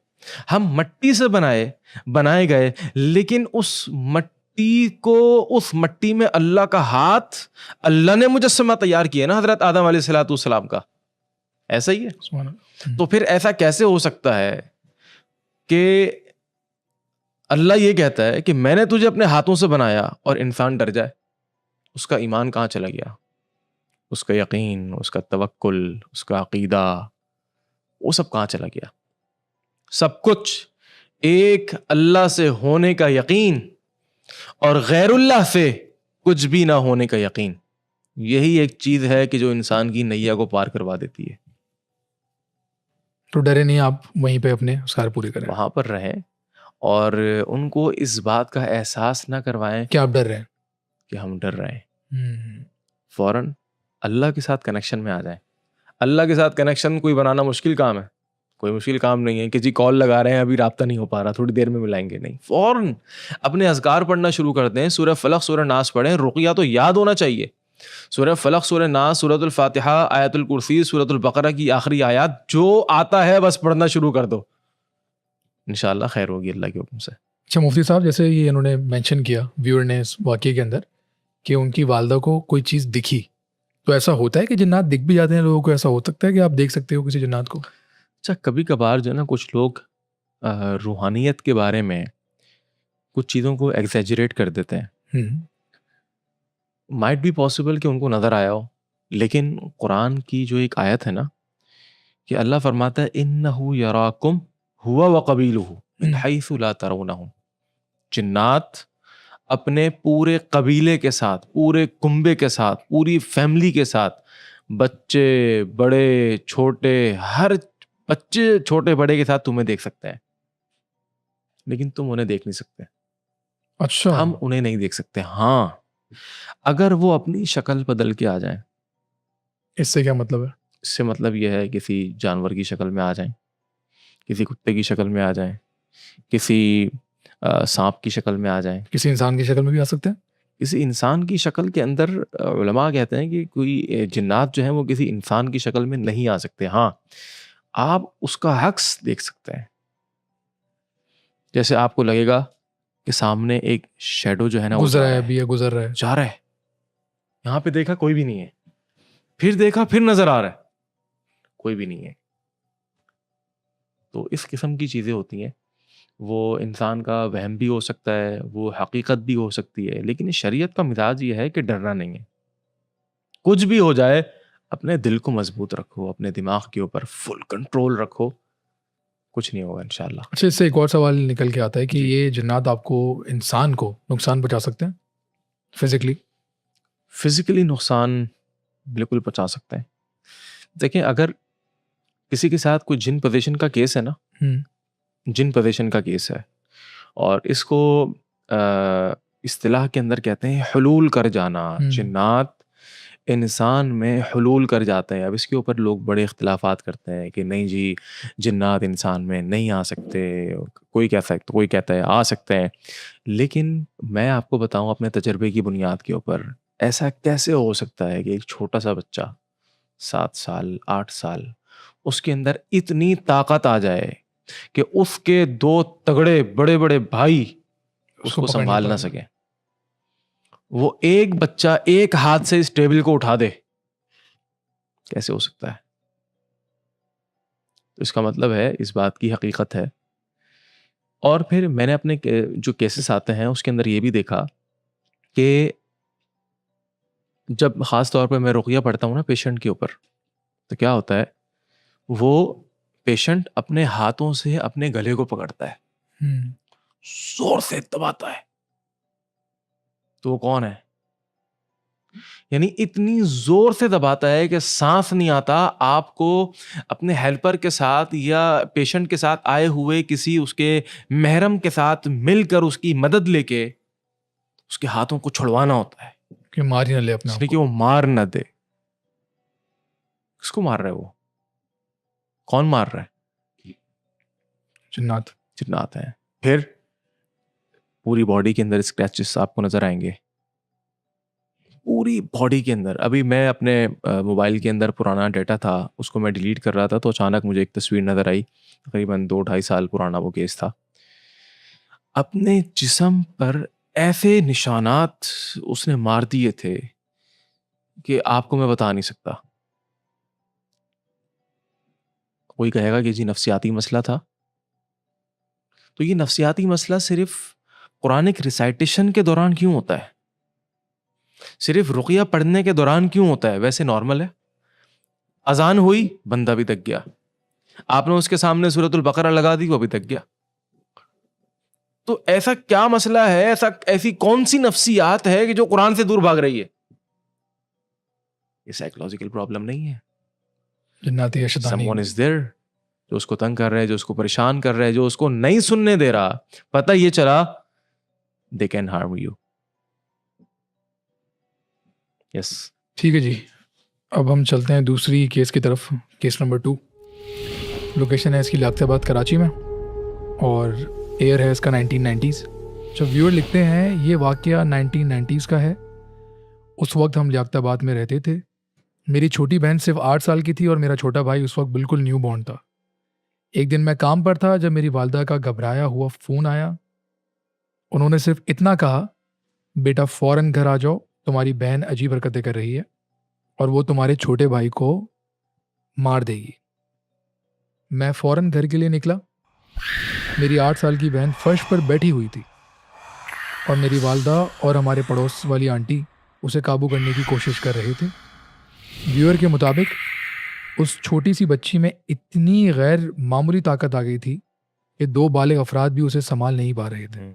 हम मट्टी से बनाए गए, लेकिन उस मट्टी को, उस मट्टी में अल्लाह का हाथ, अल्लाह ने मुजस्समा तैयार किया ना हजरत आदम अलैहिस्सलाम का। ऐसा ही है। सुभान अल्लाह। तो फिर ऐसा कैसे हो सकता है कि अल्लाह ये कहता है कि मैंने तुझे अपने हाथों से बनाया और इंसान डर जाए? उसका ईमान कहाँ चला गया? उसका यकीन, उसका तवक्कुल, उसका अकीदा, वो सब कहाँ चला गया? सब कुछ एक अल्लाह से होने का यकीन और गैरुल्लाह से कुछ भी ना होने का यकीन, यही एक चीज है कि जो इंसान की नैया को पार करवा देती है। तो डरे नहीं आप, वहीं पे अपने अस्कार पूरे करें। वहां पर रहें और उनको इस बात का एहसास ना करवाएं क्या आप डर रहे हैं? कि हम डर रहे हैं। हम्म। फौरन अल्लाह के साथ कनेक्शन में आ जाएं। अल्लाह के साथ कनेक्शन कोई बनाना मुश्किल काम है? कोई मुश्किल काम नहीं है कि जी कॉल लगा रहे हैं, अभी राब्ता नहीं हो पा रहा, थोड़ी देर में मिलाएंगे। नहीं, फौरन अपने अज़कार पढ़ना शुरू कर दें। सूरह फलक, सूरह नास पढ़ें। रुक़या तो याद होना चाहिए। सूरह फलक, सूरह नास, सूरतुल फातिहा, आयतुल कुर्सी, सूरतुल बकरा की आखिरी आयत, जो आता है बस पढ़ना शुरू कर दो, इंशाअल्लाह खैर होगी अल्लाह के हुक्म से। अच्छा मुफ्ती साहब, जैसे ये इन्होंने मेंशन किया व्यूअर ने इस वाक़ये के अंदर कि उनकी वालदा को कोई चीज़ दिखी, तो ऐसा होता है कि जिन्नात दिख भी जाते हैं लोगों को? ऐसा हो सकता है कि आप देख सकते हो किसी जिन्नात को? अच्छा, कभी कभार जो है ना, कुछ लोग रूहानियत के बारे में कुछ चीज़ों को एग्जैजरेट कर देते हैं। हम्म। माइट बी पॉसिबल कि उनको नज़र आया हो, लेकिन कुरान की जो एक आयत है ना, कि अल्लाह फरमाता है इन्नहु यराकुम हुवा व कबीलुहु मिन हैसु ला तरौनहुम। जिन्नात अपने पूरे कबीले के साथ, पूरे कुंबे के साथ, पूरी फैमिली के साथ, बच्चे बड़े छोटे, हर बच्चे छोटे बड़े के साथ तुम्हें देख सकते हैं, लेकिन तुम उन्हें देख नहीं सकते। अच्छा। हम उन्हें नहीं देख सकते। हाँ, अगर वो अपनी शक्ल बदल के आ जाएं। इससे क्या मतलब है? इससे मतलब यह है किसी जानवर की शक्ल में आ जाएं, किसी कुत्ते की शक्ल में आ जाएं, किसी सांप की शक्ल में आ जाएं, किसी इंसान की शक्ल में भी आ सकते हैं? किसी इंसान की शक्ल के अंदर उलमा कहते हैं कि कोई जिन्नात जो हैं वो किसी इंसान की शक्ल में नहीं आ सकते। हाँ, आप उसका अक्स देख सकते हैं। जैसे आपको लगेगा कि सामने एक शैडो जो है ना वो गुजर जा रहा रहा है है, अभी, या गुजर रहा है। जा रहा है। यहाँ पे देखा कोई भी नहीं है, फिर देखा फिर नजर आ रहा है कोई भी नहीं है। तो इस किस्म की चीज़ें होती हैं। वो इंसान का वहम भी हो सकता है, वो हकीकत भी हो सकती है, लेकिन शरीयत का मिजाज ये है कि डरना नहीं है। कुछ भी हो जाए, अपने दिल को मजबूत रखो, अपने दिमाग के ऊपर फुल कंट्रोल रखो, कुछ नहीं होगा इंशाल्लाह। अच्छा, इससे एक और सवाल निकल के आता है कि जी। ये जिन्नात आपको, इंसान को नुकसान पहुंचा सकते हैं फिजिकली? फिजिकली नुकसान बिल्कुल पहुंचा सकते हैं। देखिए, अगर किसी के साथ कोई जिन पोजीशन का केस है ना, हम्म। जिन पोजीशन का केस है, और इसको इस्तिलाह के अंदर कहते हैं हुलूल कर जाना। जिन्नात इंसान में हुलूल कर जाते हैं। अब इसके ऊपर लोग बड़े इख्तिलाफात करते हैं कि नहीं जी, जिन्नात इंसान में नहीं आ सकते, कोई कहता है, तो कोई कहता है आ सकते हैं। लेकिन मैं आपको बताऊं अपने तजर्बे की बुनियाद के ऊपर, ऐसा कैसे हो सकता है कि एक छोटा सा बच्चा 7 साल 8 साल, उसके अंदर इतनी ताकत आ जाए कि उसके 2 तगड़े बड़े बड़े भाई उसको उसको पकड़ नहीं संभाल ना पाए। सके। वो एक बच्चा एक हाथ से इस टेबल को उठा दे, कैसे हो सकता है? तो इसका मतलब है, इस बात की हकीकत है। और फिर मैंने अपने जो केसेस आते हैं उसके अंदर ये भी देखा कि जब ख़ास तौर पे मैं रुक़्या पढ़ता हूँ ना पेशेंट के ऊपर, तो क्या होता है, वो पेशेंट अपने हाथों से अपने गले को पकड़ता है, हुँ, ज़ोर से दबाता है। तो वो कौन है? यानी इतनी ज़ोर से दबाता है कि साँस नहीं आता। आपको अपने हेल्पर के साथ या पेशेंट के साथ आए हुए किसी उसके महरम के साथ मिलकर उसकी मदद लेके उसके हाथों को छुड़वाना होता है, कि मार ही ना ले अपने आप इसलिए कि को। वो मार ना दे। किसको मार रहा है वो? कौन मार रहा है? जिन्नात। जिन्नात हैं। फिर पूरी बॉडी के अंदर स्क्रैचेस आपको नज़र आएँगे। पूरी बॉडी के अंदर। अभी मैं अपने मोबाइल के अंदर पुराना डाटा था, उसको मैं डिलीट कर रहा था, तो अचानक मुझे एक तस्वीर नज़र आई। तकरीबन 2 ढाई साल पुराना वो केस था। अपने जिस्म पर ऐसे निशानात उसने मार दिए थे कि आपको मैं बता नहीं सकता। कोई कहेगा कि जी नफ्सियाती मसला था। तो ये नफ्सियाती मसला सिर्फ़ कुरानिक रिसाइटेशन के दौरान क्यों होता है? सिर्फ़ रुक़या पढ़ने के दौरान क्यों होता है? वैसे नॉर्मल है। अज़ान हुई, बंदा भी थक गया। आपने उसके सामने सूरतुल बकरा लगा दी, वो भी थक गया। तो ऐसा क्या मसला है, ऐसी कौन-सी नफ्सियात है कि जो कुरान से दूर भाग रही है? ये साइकोलॉजिकल प्रॉब्लम नहीं है। जिन्नाती या शैतानी। समवन इज़ देयर जो उसको तंग कर रहा है, जो उसको परेशान कर रहा है, जो उसको नहीं सुनने दे रहा। पता ये चला they can harm you. Yes. ठीक है जी। अब हम चलते हैं दूसरी केस की तरफ, केस नंबर 2। लोकेशन है इसकी लियाकताबाद कराची में और ईयर है इसका 1990s। जो व्यूअर लिखते हैं ये वाक़या 1990s का है। उस वक्त हम लियाकताबाद में रहते थे। मेरी छोटी बहन सिर्फ 8 साल की थी और मेरा छोटा भाई उस वक्त बिल्कुल न्यू बॉर्न था। एक दिन मैं काम पर था जब मेरी वालदा का घबराया हुआ फ़ोन आया। उन्होंने सिर्फ इतना कहा, बेटा फ़ौरन घर आ जाओ, तुम्हारी बहन अजीब हरकतें कर रही है और वो तुम्हारे छोटे भाई को मार देगी। मैं फ़ौरन घर के लिए निकला। मेरी 8 साल की बहन फर्श पर बैठी हुई थी और मेरी वालदा और हमारे पड़ोस वाली आंटी उसे काबू करने की कोशिश कर रहे थे। व्यूअर के मुताबिक उस छोटी सी बच्ची में इतनी गैर मामूली ताकत आ गई थी कि 2 बालिग अफराद भी उसे संभाल नहीं पा रहे थे।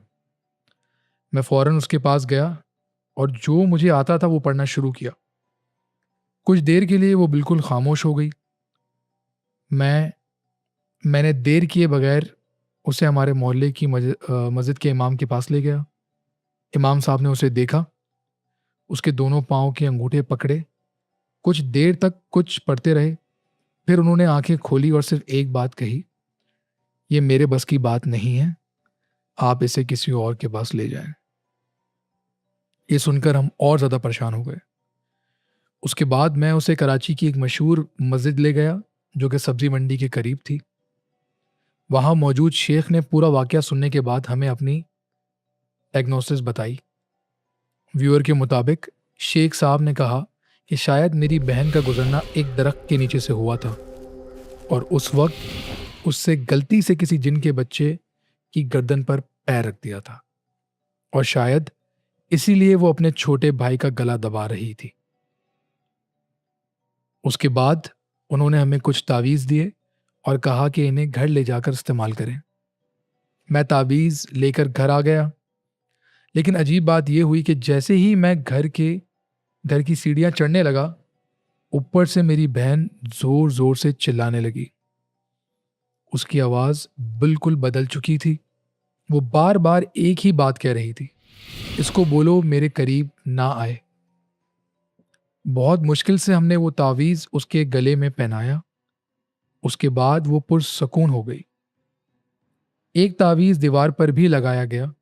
मैं फ़ौरन उसके पास गया और जो मुझे आता था वो पढ़ना शुरू किया। कुछ देर के लिए वो बिल्कुल खामोश हो गई। मैंने देर किए बगैर उसे हमारे मोहल्ले की मस्जिद के इमाम के पास ले गया। इमाम साहब ने उसे देखा, उसके दोनों पाँव के अंगूठे पकड़े, कुछ देर तक कुछ पढ़ते रहे। फिर उन्होंने आंखें खोली और सिर्फ एक बात कही, ये मेरे बस की बात नहीं है, आप इसे किसी और के पास ले जाएं। ये सुनकर हम और ज़्यादा परेशान हो गए। उसके बाद मैं उसे कराची की एक मशहूर मस्जिद ले गया जो कि सब्जी मंडी के करीब थी। वहाँ मौजूद शेख ने पूरा वाक़या सुनने के बाद हमें अपनी डायग्नोसिस बताई। व्यूअर के मुताबिक शेख साहब ने कहा कि शायद मेरी बहन का गुजरना एक दरख्त के नीचे से हुआ था और उस वक्त उससे गलती से किसी जिन के बच्चे की गर्दन पर पैर रख दिया था और शायद इसीलिए वो अपने छोटे भाई का गला दबा रही थी। उसके बाद उन्होंने हमें कुछ तावीज़ दिए और कहा कि इन्हें घर ले जाकर इस्तेमाल करें। मैं तावीज़ लेकर घर आ गया, लेकिन अजीब बात यह हुई कि जैसे ही मैं घर की सीढ़ियाँ चढ़ने लगा, ऊपर से मेरी बहन ज़ोर ज़ोर से चिल्लाने लगी। उसकी आवाज़ बिल्कुल बदल चुकी थी। वो बार बार एक ही बात कह रही थी, इसको बोलो मेरे करीब ना आए। बहुत मुश्किल से हमने वो तावीज़ उसके गले में पहनाया। उसके बाद वो पुरसकून हो गई। एक तावीज़ दीवार पर भी लगाया गया,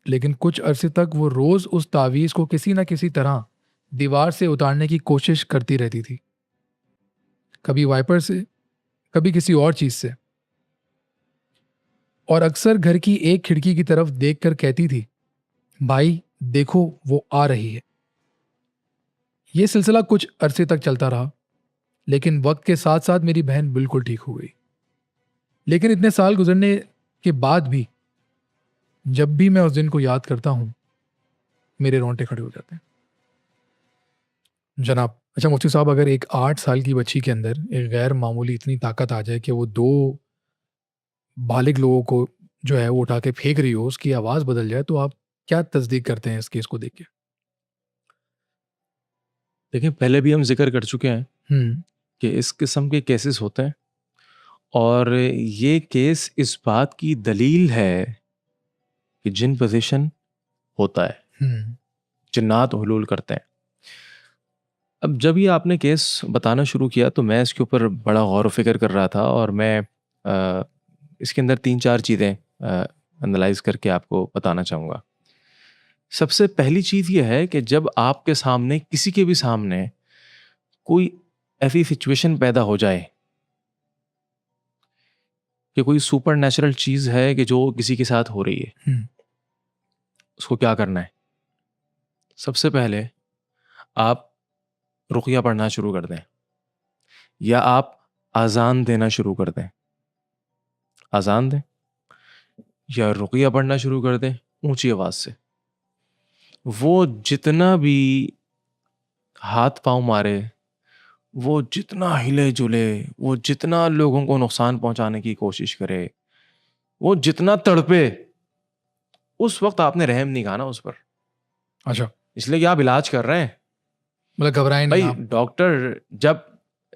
लेकिन कुछ अरसे तक वो रोज़ उस तावीज़ को किसी न किसी तरह दीवार से उतारने की कोशिश करती रहती थी। कभी वाइपर से, कभी किसी और चीज़ से, और अक्सर घर की एक खिड़की की तरफ देखकर कहती थी, भाई देखो वो आ रही है। ये सिलसिला कुछ अरसे तक चलता रहा, लेकिन वक्त के साथ साथ मेरी बहन बिल्कुल ठीक हो गई। लेकिन इतने साल गुजरने के बाद भी जब भी मैं उस दिन को याद करता हूं, मेरे रोंगटे खड़े हो जाते हैं। जनाब, अच्छा मुफ्ती साहब, अगर एक 8 साल की बच्ची के अंदर एक गैर मामूली इतनी ताकत आ जाए कि वो 2 बालिग लोगों को जो है वो उठा के फेंक रही हो, उसकी आवाज़ बदल जाए, तो आप क्या तस्दीक करते हैं इस केस को देख के? देखिए, पहले भी हम ज़िक्र कर चुके हैं हुँ, कि इस किस्म के केसेस होते हैं और ये केस इस बात की दलील है कि जिन पोज़ीशन होता है, हुँ, जिन्नात हुलूल करते हैं। अब जब ये आपने केस बताना शुरू किया तो मैं इसके ऊपर बड़ा गौर व फ़िक्र कर रहा था और मैं इसके अंदर 3-4 चीज़ें एनालाइज़ करके आपको बताना चाहूँगा। सबसे पहली चीज़ ये है कि जब आपके सामने किसी के भी सामने कोई ऐसी सिचुएशन पैदा हो जाए कि कोई सुपर नेचुरल चीज़ है कि जो किसी के साथ हो रही है, हुँ, उसको क्या करना है? सबसे पहले आप रुक़या पढ़ना शुरू कर दें या आप अज़ान देना शुरू कर दें। अज़ान दें या रुक़या पढ़ना शुरू कर दें ऊँची आवाज़ से। वो जितना भी हाथ-पाँव मारे, वो जितना हिले-जुले, वो जितना लोगों को नुकसान पहुँचाने की कोशिश करे, वो जितना तड़पे, उस वक़्त आपने रहम नहीं खाना उस पर। अच्छा, इसलिए कि आप इलाज कर रहे हैं। मतलब घबराएँ नहीं भाई आप। डॉक्टर जब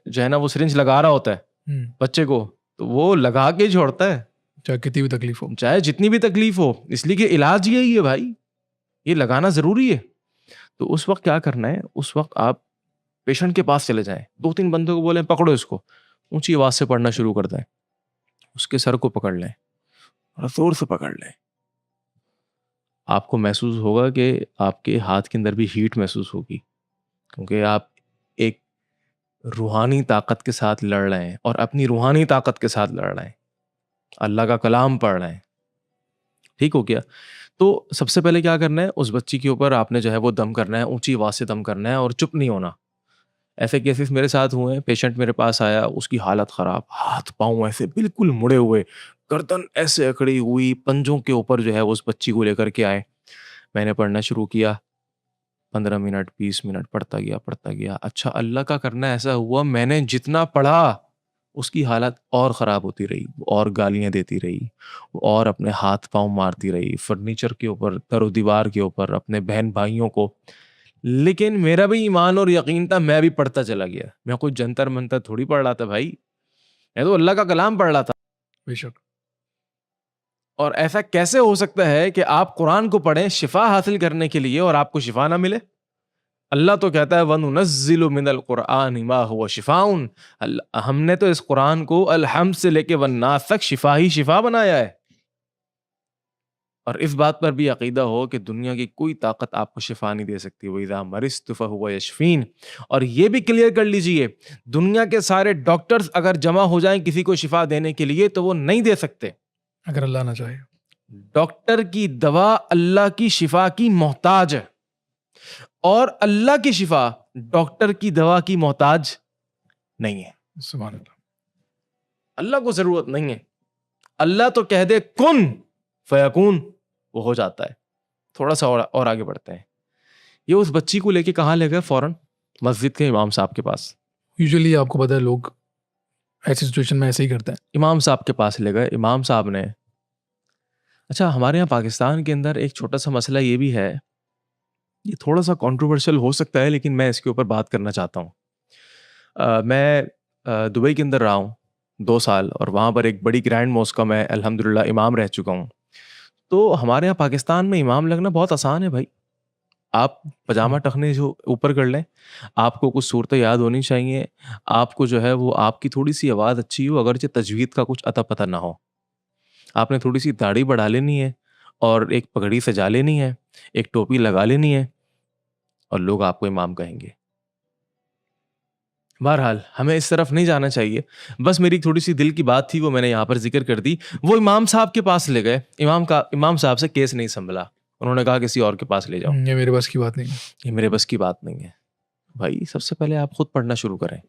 जो है ना वो सिरिंज लगा रहा होता है हुँ, बच्चे को, तो वो लगा के ही छोड़ता है, चाहे कितनी भी तकलीफ़ हो। चाहे जितनी भी तकलीफ़ हो। इसलिए कि इलाज यही है भाई, ये लगाना ज़रूरी है। तो उस वक़्त क्या करना है, उस वक़्त आप पेशेंट के पास चले जाएँ, 2-3 बंदों को बोलें पकड़ो इसको, ऊँची आवाज़ से पढ़ना शुरू कर दें। उसके सर को पकड़ लें और ज़ोर से पकड़ लें। आपको महसूस होगा कि आपके हाथ के अंदर भी हीट महसूस होगी, क्योंकि आप एक रूहानी ताकत के साथ लड़ रहे हैं और अपनी रूहानी ताकत के साथ लड़ रहे हैं। अल्लाह का कलाम पढ़ रहे हैं। ठीक हो गया? तो सबसे पहले क्या करना है, उस बच्ची के ऊपर आपने जो है वो दम करना है, ऊँची आवाज़ से दम करना है और चुप नहीं होना। ऐसे केसेस मेरे साथ हुए हैं, पेशेंट मेरे पास आया, उसकी हालत ख़राब, हाथ-पाँव ऐसे बिल्कुल मुड़े हुए, गर्दन ऐसे अकड़ी हुई, पंजों के ऊपर जो है उस बच्ची को लेकर के आए। मैंने पढ़ना शुरू किया, 15 मिनट, 20 मिनट पढ़ता गया, पढ़ता गया। अच्छा, अल्लाह का करना ऐसा हुआ, मैंने जितना पढ़ा, उसकी हालत और ख़राब होती रही, वो और गालियाँ देती रही, वो और अपने हाथ-पाँव मारती रही, फर्नीचर के ऊपर, दरो-दीवार के ऊपर, अपने बहन-भाइयों को। लेकिन मेरा भी ईमान और यकीन था, मैं भी पढ़ता चला गया। मैं कोई जंतर-मंतर थोड़ी पढ़ रहा था भाई, मैं तो अल्लाह का कलाम पढ़ रहा था। बेशक। और ऐसा कैसे हो सकता है कि आप कुरान को पढ़ें शिफ़ा हासिल करने के लिए और आपको शिफ़ा ना मिले? अल्लाह तो कहता है वनुनज़्ज़िलु मिनल कुरआनि मा हुवा शिफ़ाउन। हमने तो इस कुरान को अल-हम्द से लेके वन्नास तक शिफ़ा ही शिफ़ा बनाया है। और इस बात पर भी अक़ीदा हो कि दुनिया की कोई ताकत आपको शिफ़ा नहीं दे सकती। व इज़ा मरिज़्तु फ़हुवा यशफ़ीन। और ये भी क्लियर कर लीजिए, दुनिया के सारे डॉक्टर्स अगर जमा हो जाएँ किसी को शिफ़ा देने के लिए तो वो नहीं दे सकते। अगर अल्लाह ना चाहे। डॉक्टर की दवा अल्लाह की शिफ़ा की मोहताज है और अल्लाह की शिफ़ा डॉक्टर की दवा की मोहताज नहीं है। सुभान अल्लाह। अल्लाह को ज़रूरत नहीं है। अल्लाह तो कह दे कुन फ़यकून, वो हो जाता है। थोड़ा-सा और आगे बढ़ते हैं। ये उस बच्ची को लेके कहाँ ले गए फ़ौरन? मस्जिद के इमाम साहब के पास। यूजुअली आपको पता है लोग ऐसी सिचुएशन में ऐसे ही करते हैं। इमाम साहब के पास ले गए। इमाम साहब ने अच्छा, हमारे यहाँ पाकिस्तान के अंदर एक छोटा-सा मसला ये भी है, ये थोड़ा-सा कंट्रोवर्शियल हो सकता है लेकिन मैं इसके ऊपर बात करना चाहता हूँ। मैं दुबई के अंदर रहा हूँ 2 साल और वहाँ पर एक बड़ी ग्रैंड मॉस्क का मैं अल्हम्दुलिल्लाह इमाम रह चुका हूँ। तो हमारे यहाँ पाकिस्तान में इमाम लगना बहुत आसान है भाई। आप पजामा हुँ, टखने जो ऊपर कर लें, आपको कुछ सूरतें याद होनी चाहिए, आपको जो है वो आपकी थोड़ी-सी आवाज़ अच्छी हो अगरचे तजवीद का कुछ अता-पता ना हो। आपने थोड़ी-सी दाढ़ी बढ़ा लेनी है और एक पगड़ी सजा लेनी है, एक टोपी लगा लेनी है और लोग आपको इमाम कहेंगे। बहरहाल, हमें इस तरफ नहीं जाना चाहिए। बस मेरी थोड़ी-सी दिल की बात थी, वो मैंने यहाँ पर ज़िक्र कर दी। वो इमाम साहब के पास ले गए, इमाम साहब से केस नहीं सँभला। उन्होंने कहा किसी और के पास ले जाओ, ये मेरे बस की बात नहीं है। ये मेरे बस की बात नहीं है। भाई सबसे पहले आप खुद पढ़ना शुरू करें।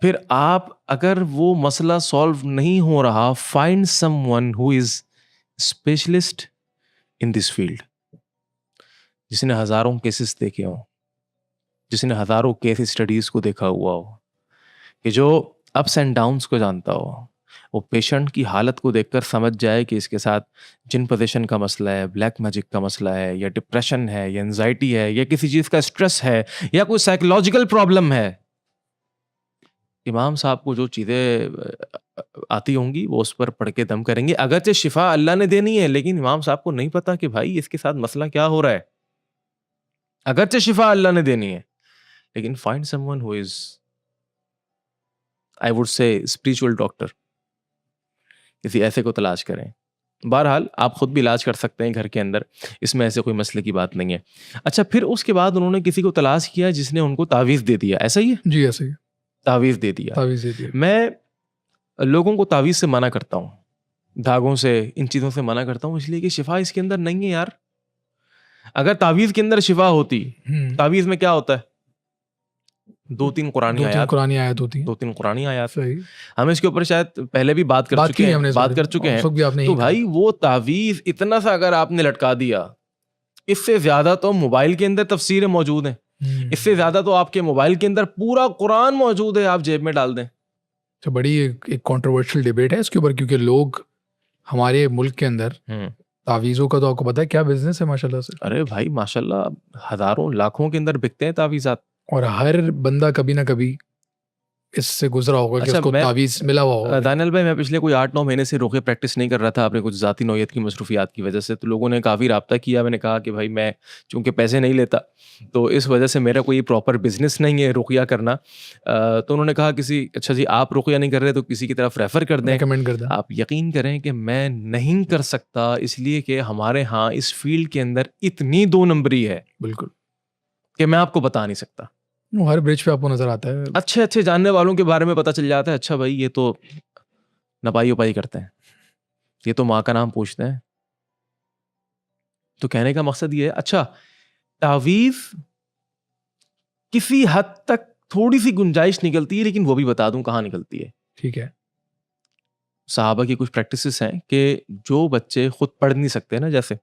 फिर आप अगर वो मसला सॉल्व नहीं हो रहा, find someone who is specialist in this field, जिसने हज़ारों केसेस देखे हों। जिसने हज़ारों केस स्टडीज़ को देखा हुआ हो, कि जो अप्स एंड डाउन्स को जानता हो, वो पेशेंट की हालत को देखकर समझ जाए कि इसके साथ जिन पोजीशन का मसला है, ब्लैक मैजिक का मसला है, या डिप्रेशन है, या एंजाइटी है, या किसी चीज़ का स्ट्रेस है, या कोई साइकोलॉजिकल प्रॉब्लम है। इमाम साहब को जो चीज़ें आती होंगी वो उस पर पढ़ के दम करेंगे। अगरचे शिफा अल्लाह ने देनी है, लेकिन इमाम साहब को नहीं पता कि भाई इसके साथ मसला क्या हो रहा है। अगरचे शिफा अल्लाह ने देनी है, लेकिन find someone who is, I would say, spiritual doctor. किसी ऐसे को तलाश करें। बहरहाल आप खुद भी इलाज कर सकते हैं घर के अंदर, इसमें ऐसे कोई मसले की बात नहीं है। अच्छा, फिर उसके बाद उन्होंने किसी को तलाश किया जिसने उनको तावीज़ दे दिया, ऐसा ही है? जी ऐसे ही तावीज़ दे दिया। तावीज़ दे दिया। मैं लोगों को तावीज़ से मना करता हूँ, धागों से, इन चीज़ों से मना करता हूँ, इसलिए कि शिफा इसके अंदर नहीं है यार। अगर तावीज़ के अंदर शिफा होती, तावीज़ में क्या होता है? 2-3 कुरानी आयत, 2-3 कुरानी आयत। सही। हम इसके ऊपर शायद पहले भी बात कर चुके हैं। तो भाई वो तावीज़ इतना सा अगर आपने लटका दिया, इससे ज्यादा तो मोबाइल के अंदर तफसीरें मौजूद हैं, इससे ज्यादा तो आपके मोबाइल के अंदर पूरा कुरान मौजूद है, आप जेब में डाल दें। तो बड़ी एक कंट्रोवर्शियल डिबेट है इसके ऊपर, क्योंकि लोग हमारे मुल्क के अंदर तावीज़ों का तो आपको पता है क्या बिजनेस है माशाल्लाह से। अरे भाई माशाल्लाह हजारों लाखों के अंदर बिकते हैं तावीज़ात, और हर बंदा कभी ना कभी इससे गुजरा होगा कि उसको तावीज़ मिला हुआ होगा। दानियल भाई, मैं पिछले कोई 8-9 महीने से रुक़या प्रैक्टिस नहीं कर रहा था अपने कुछ ज़ाती नौयत की मसरूफियात की वजह से। तो लोगों ने काफ़ी राब्ता किया, मैंने कहा कि भाई मैं चूँकि पैसे नहीं लेता, तो इस वजह से मेरा कोई प्रॉपर बिजनेस नहीं है रुक़या करना। तो उन्होंने कहा किसी, अच्छा जी आप रुक़या नहीं कर रहे तो किसी की तरफ रेफ़र कर दें, रिकमेंड कर दें। आप यकीन करें कि मैं नहीं कर सकता, इसलिए कि हमारे यहाँ इस फील्ड के अंदर इतनी 2 नंबरी है बिल्कुल, कि मैं आपको बता नहीं सकता। वो हर ब्रिज पे आपको नजर आता है। अच्छे जानने वालों के बारे में पता चल जाता है, अच्छा भाई ये तो नपाई उपाई करते हैं, ये तो माँ का नाम पूछते हैं। तो कहने का मकसद ये है, अच्छा तावीज़ किसी हद तक थोड़ी सी गुंजाइश निकलती है, लेकिन वो भी बता दूं कहाँ निकलती है। ठीक है। सहाबा की कुछ प्रैक्टिसेस हैं कि जो बच्चे खुद पढ़ नहीं सकते ना, जैसे,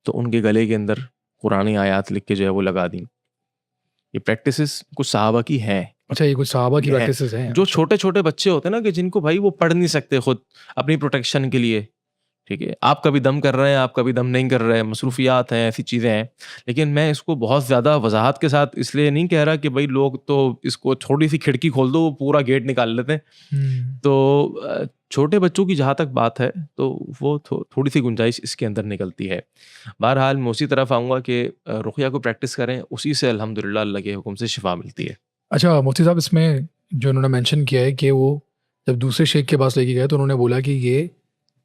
तो उनके गले के अंदर कुरानी आयात लिख के जो है वो लगा दी। ये प्रैक्टिसेस कुछ सहाबा की हैं। अच्छा, ये कुछ सहाबा की प्रैक्टिसेस हैं। जो छोटे छोटे बच्चे होते हैं ना, कि जिनको भाई वो पढ़ नहीं सकते खुद अपनी प्रोटेक्शन के लिए, ठीक है, आप कभी दम कर रहे हैं, आप कभी दम नहीं कर रहे हैं, मसरूफियात हैं, ऐसी चीज़ें हैं। लेकिन मैं इसको बहुत ज़्यादा वजाहत के साथ इसलिए नहीं कह रहा कि भाई लोग तो इसको थोड़ी सी खिड़की खोल दो वो पूरा गेट निकाल लेते हैं। तो छोटे बच्चों की जहाँ तक बात है तो वो थोड़ी सी गुंजाइश इसके अंदर निकलती है। बहरहाल मैं उसी तरफ आऊँगा कि रुक़या को प्रैक्टिस करें, उसी से अल्हम्दुलिल्लाह अल्लाह के हुक्म से शिफा मिलती है। अच्छा मुफ्ती साहब, इसमें जो उन्होंने मेंशन किया है कि वो जब दूसरे शेख के पास लेके गए तो उन्होंने बोला कि ये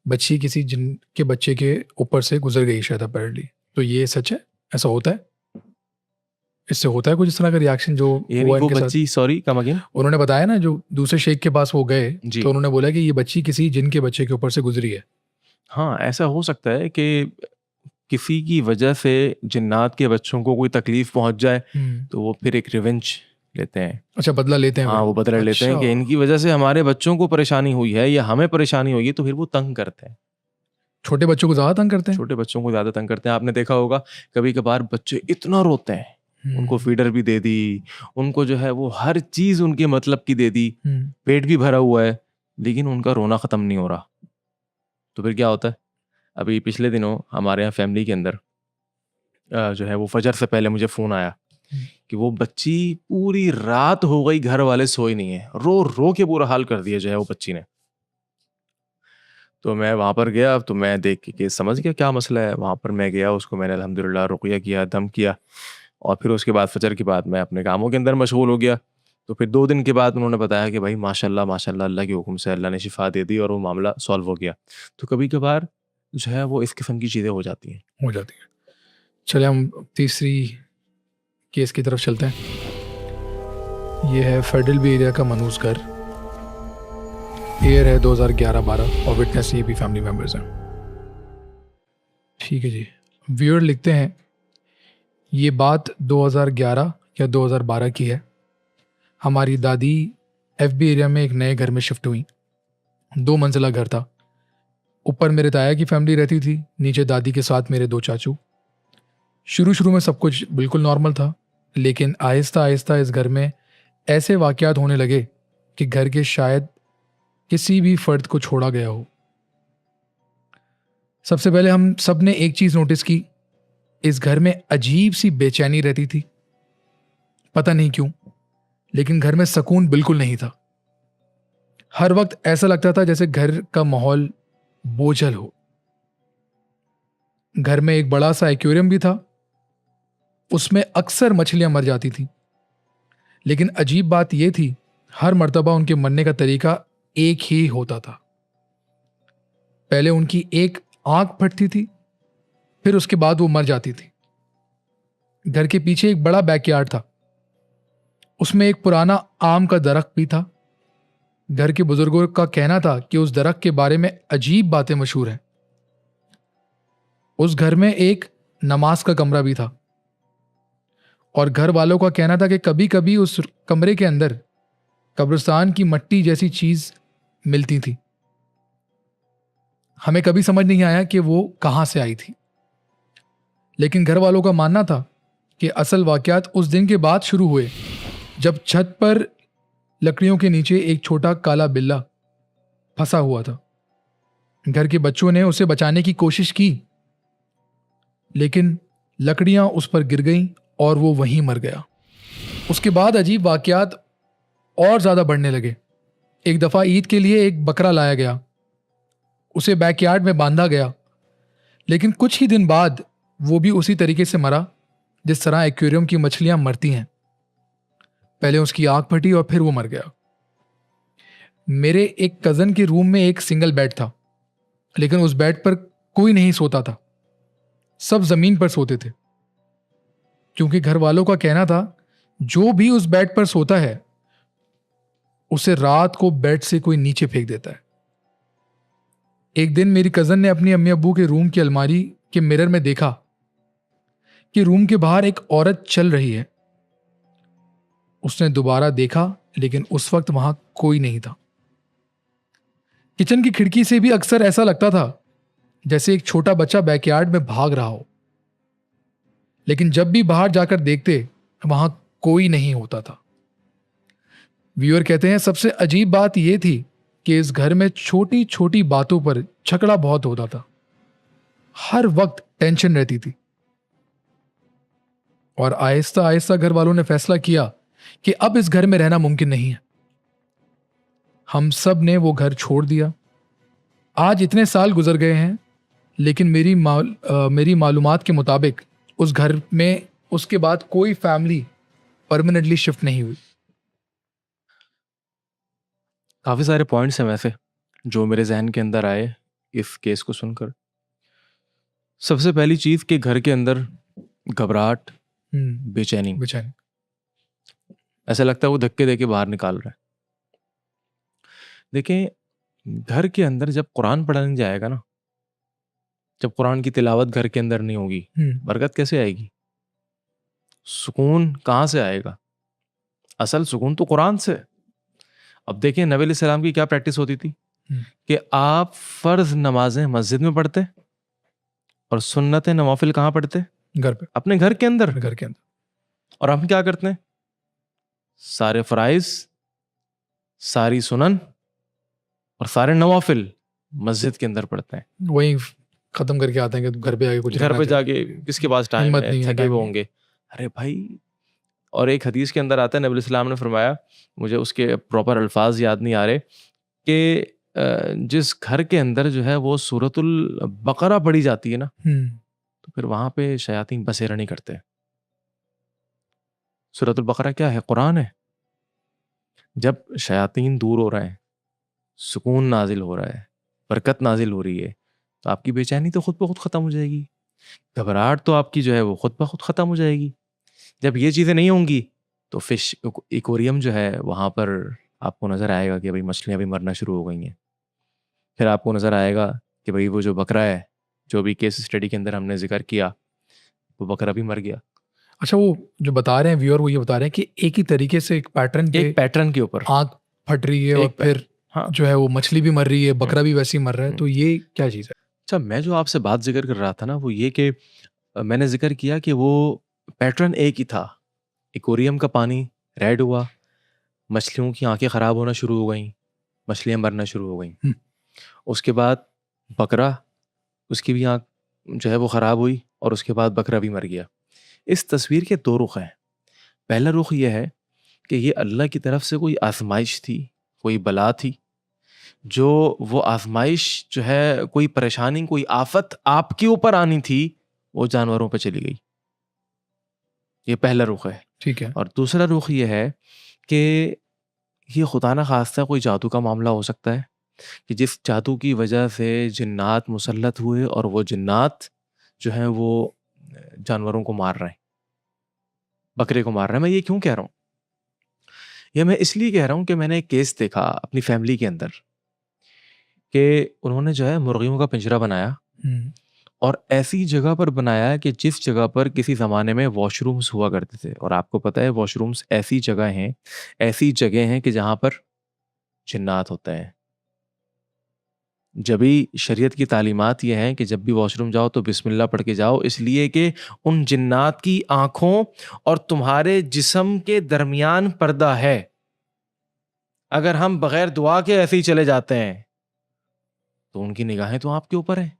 बच्ची किसी जिन के बच्चे के ऊपर से गुजर गई शायद अपेरेंटली, तो ये सच है? ऐसा होता है? इससे होता है कुछ इस तरह का रिएक्शन जो हुआ इनके साथ? Sorry come again. उन्होंने बताया ना, जो दूसरे शेख के पास वो गए तो उन्होंने बोला कि ये बच्ची किसी जिन के बच्चे के ऊपर से गुजरी है। हाँ, ऐसा हो सकता है कि किसी की वजह से जिन्नात के बच्चों को कोई तकलीफ पहुंच जाए तो वो फिर एक रिवेंज लेते हैं। अच्छा, बदला लेते हैं। हाँ, वो बदला लेते हैं कि इनकी वजह से हमारे बच्चों को परेशानी हुई है या हमें परेशानी हुई है, तो फिर वो तंग करते हैं। छोटे बच्चों को ज़्यादा तंग करते हैं। छोटे बच्चों को ज़्यादा तंग करते हैं। आपने देखा होगा कभी कभार बच्चे इतना रोते हैं, उनको फीडर भी दे दी, उनको जो है वो हर चीज़ उनके मतलब की दे दी, पेट भी भरा हुआ है, लेकिन उनका रोना ख़त्म नहीं हो रहा। तो फिर क्या होता है? अभी पिछले दिनों हमारे यहाँ फैमिली के अंदर जो है वो फजर से पहले मुझे फ़ोन आया कि वो बच्ची पूरी रात हो गई, घर वाले सोए नहीं है, रो रो के बुरा हाल कर दिया जो है वो बच्ची ने। तो मैं वहाँ पर गया, तो मैं देख के समझ गया क्या मसला है। वहाँ पर मैं गया, उसको मैंने अल्हम्दुलिल्लाह रुक़या किया, दम किया, और फिर उसके बाद फजर के बाद मैं अपने कामों के अंदर मशगूल हो गया। तो फिर 2 दिन के बाद उन्होंने बताया कि भाई माशाल्लाह माशाल्लाह अल्लाह के हुक्म से अल्लाह ने शिफा दे दी और वो मामला सॉल्व हो गया। तो कभी कभार जो है वो इस किस्म की चीज़ें हो जाती हैं। चलिए हम तीसरी केस की तरफ चलते हैं। ये है फेडरल बी एरिया का मनूस घर। ईयर है 2011-12 और विटनेस ये भी फैमिली मेम्बर्स हैं। ठीक है जी। व्यूअर लिखते हैं, ये बात 2011 या 2012 की है। हमारी दादी FB एरिया में एक नए घर में शिफ्ट हुई। 2 मंजिला घर था। ऊपर मेरे ताया की फैमिली रहती थी, नीचे दादी के साथ मेरे 2 चाचू। शुरू में सब कुछ बिल्कुल नॉर्मल था, लेकिन आहिस्ता आहिस्ता इस घर में ऐसे वाक़यात होने लगे कि घर के शायद किसी भी फ़र्द को छोड़ा गया हो। सबसे पहले हम सब ने एक चीज़ नोटिस की, इस घर में अजीब सी बेचैनी रहती थी। पता नहीं क्यों, लेकिन घर में सुकून बिल्कुल नहीं था। हर वक्त ऐसा लगता था जैसे घर का माहौल बोझल हो। घर में एक बड़ा सा एक्वेरियम भी था, उसमें अक्सर मछलियां मर जाती थी। लेकिन अजीब बात यह थी, हर मर्तबा उनके मरने का तरीका एक ही होता था। पहले उनकी एक आंख फटती थी, फिर उसके बाद वो मर जाती थी। घर के पीछे एक बड़ा बैकयार्ड था, उसमें एक पुराना आम का दरख्त भी था। घर के बुजुर्गों का कहना था कि उस दरख्त के बारे में अजीब बातें मशहूर हैं। उस घर में एक नमाज का कमरा भी था और घर वालों का कहना था कि कभी कभी उस कमरे के अंदर कब्रिस्तान की मट्टी जैसी चीज मिलती थी। हमें कभी समझ नहीं आया कि वो कहां से आई थी, लेकिन घर वालों का मानना था कि असल वाकयात उस दिन के बाद शुरू हुए जब छत पर लकड़ियों के नीचे एक छोटा काला बिल्ला फंसा हुआ था। घर के बच्चों ने उसे बचाने की कोशिश की, लेकिन लकड़ियां उस पर गिर गईं और वो वहीं मर गया। उसके बाद अजीब वाकयात और ज्यादा बढ़ने लगे। एक दफा ईद के लिए एक बकरा लाया गया, उसे बैकयार्ड में बांधा गया, लेकिन कुछ ही दिन बाद वो भी उसी तरीके से मरा जिस तरह एक्वेरियम की मछलियां मरती हैं। पहले उसकी आंख फटी और फिर वो मर गया। मेरे एक कजन के रूम में एक सिंगल बेड था, लेकिन उस बेड पर कोई नहीं सोता था, सब जमीन पर सोते थे, क्योंकि घर वालों का कहना था जो भी उस बेड पर सोता है उसे रात को बेड से कोई नीचे फेंक देता है। एक दिन मेरी कजन ने अपनी अम्मी अब्बू के रूम की अलमारी के मिरर में देखा कि रूम के बाहर एक औरत चल रही है। उसने दोबारा देखा, लेकिन उस वक्त वहां कोई नहीं था। किचन की खिड़की से भी अक्सर ऐसा लगता था जैसे एक छोटा बच्चा बैकयार्ड में भाग रहा हो, लेकिन जब भी बाहर जाकर देखते वहां कोई नहीं होता था। व्यूअर कहते हैं सबसे अजीब बात यह थी कि इस घर में छोटी छोटी बातों पर झगड़ा बहुत होता था। हर वक्त टेंशन रहती थी और आहिस्ता आहिस्ता घर वालों ने फैसला किया कि अब इस घर में रहना मुमकिन नहीं है। हम सब ने वो घर छोड़ दिया। आज इतने साल गुजर गए हैं, लेकिन मेरी मालूमात के मुताबिक उस घर में उसके बाद कोई फैमिली परमानेंटली शिफ्ट नहीं हुई। काफ़ी सारे पॉइंट्स हैं वैसे जो मेरे जहन के अंदर आए इस केस को सुनकर। सबसे पहली चीज़ कि घर के अंदर घबराहट, बेचैनी, बेचैनी। ऐसा लगता है वो धक्के दे के बाहर निकाल रहा है। देखें, घर के अंदर जब कुरान पढ़ा नहीं जाएगा ना, जब कुरान की तिलावत घर के अंदर नहीं होगी, बरकत कैसे आएगी? सुकून कहाँ से आएगा? असल सुकून तो कुरान से। अब देखें, नबी अलैहिस्सलाम की क्या प्रैक्टिस होती थी कि आप फर्ज नमाजें मस्जिद में पढ़ते और सुन्नत नवाफिल कहाँ पढ़ते? घर पे, अपने घर के अंदर। घर के अंदर। और हम क्या करते हैं? सारे फराइज, सारी सुनन और सारे नवाफिल मस्जिद के अंदर पढ़ते हैं, वही खत्म करके आते हैं कि घर पे आके कुछ घर पे जाके किसके पास टाइम हिम्मत है, नहीं है, थके टाइम हुए नहीं। होंगे। अरे भाई, और एक हदीस के अंदर आता है, नबी अलैहिस्सलाम ने फरमाया, मुझे उसके प्रॉपर अल्फाज याद नहीं आ रहे, कि जिस घर के अंदर जो है वो सूरतुल बकरा पढ़ी जाती है ना, तो फिर वहां पे शयातीन बसेरा नहीं करते। सूरतुल बकरा क्या है? कुरान है। जब शयातीन दूर हो रहे हैं, सुकून नाजिल हो रहा है, बरकत नाजिल हो रही है, तो आपकी बेचैनी तो खुद ब खुद ख़त्म हो जाएगी, घबराहट तो आपकी जो है वो खुद ब खुद ख़त्म हो जाएगी। जब ये चीज़ें नहीं होंगी तो फिश एक्वेरियम जो है वहाँ पर आपको नज़र आएगा कि भाई मछलियाँ भी मरना शुरू हो गई हैं। फिर आपको नज़र आएगा कि भाई वो जो बकरा है, जो भी केस स्टडी के अंदर हमने जिक्र किया, वो बकरा भी मर गया। अच्छा, वो जो बता रहे हैं व्यूअर, वो ये बता रहे हैं कि एक ही तरीके से एक पैटर्न के ऊपर आंख फट रही है और फिर हाँ, जो है वो मछली भी मर रही है, बकरा भी वैसे ही मर रहा है, तो ये क्या चीज़ है? अच्छा, मैं जो आपसे बात जिक्र कर रहा था ना, वो ये कि मैंने जिक्र किया कि वो पैटर्न एक ही था एक्वेरियम का पानी रेड हुआ, मछलियों की आंखें ख़राब होना शुरू हो गई, मछलियाँ मरना शुरू हो गई। उसके बाद बकरा, उसकी भी आँख जो है वो ख़राब हुई और उसके बाद बकरा भी मर गया। इस तस्वीर के 2 रुख हैं। पहला रुख ये है कि ये अल्लाह की तरफ से कोई आज़माइश थी, कोई बला थी, जो वो आज़माइश जो है, कोई परेशानी, कोई आफ़त आपके ऊपर आनी थी, वो जानवरों पे चली गई। ये पहला रुख है। ठीक है। और दूसरा रुख ये है कि ये खुदा न खास्ता कोई जादू का मामला हो सकता है कि जिस जादू की वजह से जिन्नात मुसल्लत हुए और वो जिन्नात जो हैं वो जानवरों को मार रहे हैं, बकरे को मार रहे हैं। मैं ये क्यों कह रहा हूँ? ये मैं इसलिए कह रहा हूँ कि मैंने एक केस देखा अपनी फैमिली के अंदर कि उन्होंने जो है मुर्गियों का पिंजरा बनाया हम्म, और ऐसी जगह पर बनाया कि जिस जगह पर किसी ज़माने में वॉशरूम्स हुआ करते थे। और आपको पता है वॉशरूम्स ऐसी जगह हैं कि जहाँ पर जिन्नात होते हैं। जब भी शरीयत की तालीमात ये हैं कि जब भी वॉशरूम जाओ तो बिस्मिल्लाह पढ़ के जाओ, इसलिए कि उन जिन्नात की आँखों और तुम्हारे जिस्म के दरमियान पर्दा है। अगर हम बगैर दुआ के ऐसे ही चले जाते हैं तो उनकी निगाहें तो आपके ऊपर हैं,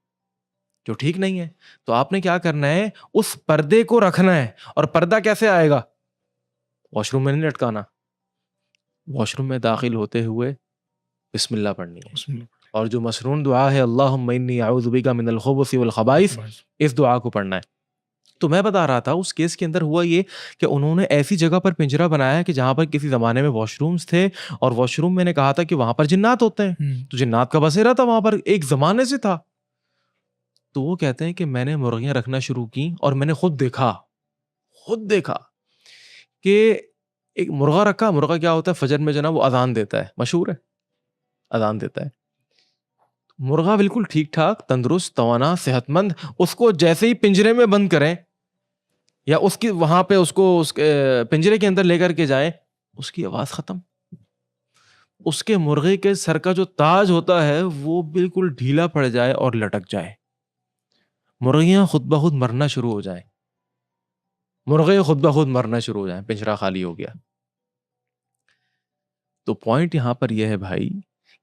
जो ठीक नहीं है। तो आपने क्या करना है, उस पर्दे को रखना है। और पर्दा कैसे आएगा? वॉशरूम में नहीं लटकाना, वॉशरूम में दाखिल होते हुए बिस्मिल्लाह पढ़नी है। बिस्मिल्लाह। और जो मसनून दुआ है अल्लाहुम्मा इन्नी अऊज़ु बिका मिनल खुबुसि वल खबाइस, बस। इस दुआ को पढ़ना है। तो मैं बता रहा था उस केस के अंदर हुआ ये कि उन्होंने ऐसी जगह पर पिंजरा बनाया कि जहां पर किसी जमाने में वॉशरूम्स थे और वॉशरूम मैंने कहा था कि वहां पर जिन्नात होते हैं, तो जिन्नात का बसेरा था वहां पर, एक जमाने से था। तो वो कहते हैं कि मैंने मुर्गियां रखना शुरू की और मैंने खुद देखा कि एक मुर्गा रखा। मुर्गा क्या होता है, फजर में जो ना वो अजान देता है, मशहूर है, अजान देता है। मुर्गा बिल्कुल ठीक ठाक, तंदुरुस्त, तवाना, सेहतमंद। उसको जैसे ही पिंजरे में बंद करें या उसकी वहां पे उसको उसके पिंजरे के अंदर लेकर के जाएं, उसकी आवाज खत्म। उसके मुर्गे के सर का जो ताज होता है वो बिल्कुल ढीला पड़ जाए और लटक जाए। मुर्गियां खुद ब खुद मरना शुरू हो जाए, मुर्गे खुद ब खुद मरना शुरू हो जाए, पिंजरा खाली हो गया। तो पॉइंट यहां पर यह है भाई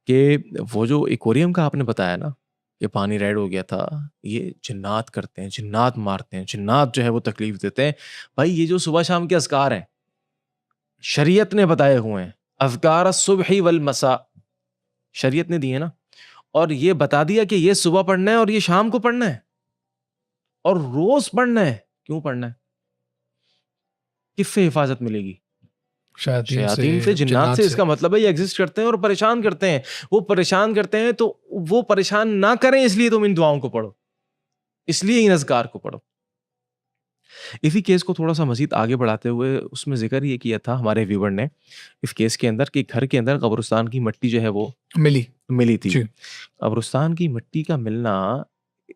कि वो जो एक्वेरियम का आपने बताया ना, ये पानी रेड हो गया था, ये जिन्नात करते हैं, जिन्नात मारते हैं, जिन्नात जो है वो तकलीफ देते हैं। भाई ये जो सुबह शाम के अज़कार हैं, शरीयत ने बताए हुए हैं, अज़कार सुबही वल मसा, शरीयत ने दिए ना। और ये बता दिया कि ये सुबह पढ़ना है और ये शाम को पढ़ना है और रोज पढ़ना है। क्यों पढ़ना है? किससे हिफाजत मिलेगी? शयातीन से, शयातीन से, जिन्नात से। इसका मतलब है ये एग्जिस्ट करते हैं और परेशान करते हैं। वो परेशान करते हैं तो वो परेशान ना करें, इसलिए तुम इन दुआओं को पढ़ो, इसलिए इन अज़कार को पढ़ो। इसी केस को थोड़ा सा मजीद आगे बढ़ाते हुए उसमें जिक्र ये किया था हमारे व्यूवर ने इस केस के अंदर कि घर के अंदर कब्रिस्तान की मिट्टी जो है वो मिली थी। जी। कब्रिस्तान की मिट्टी का मिलना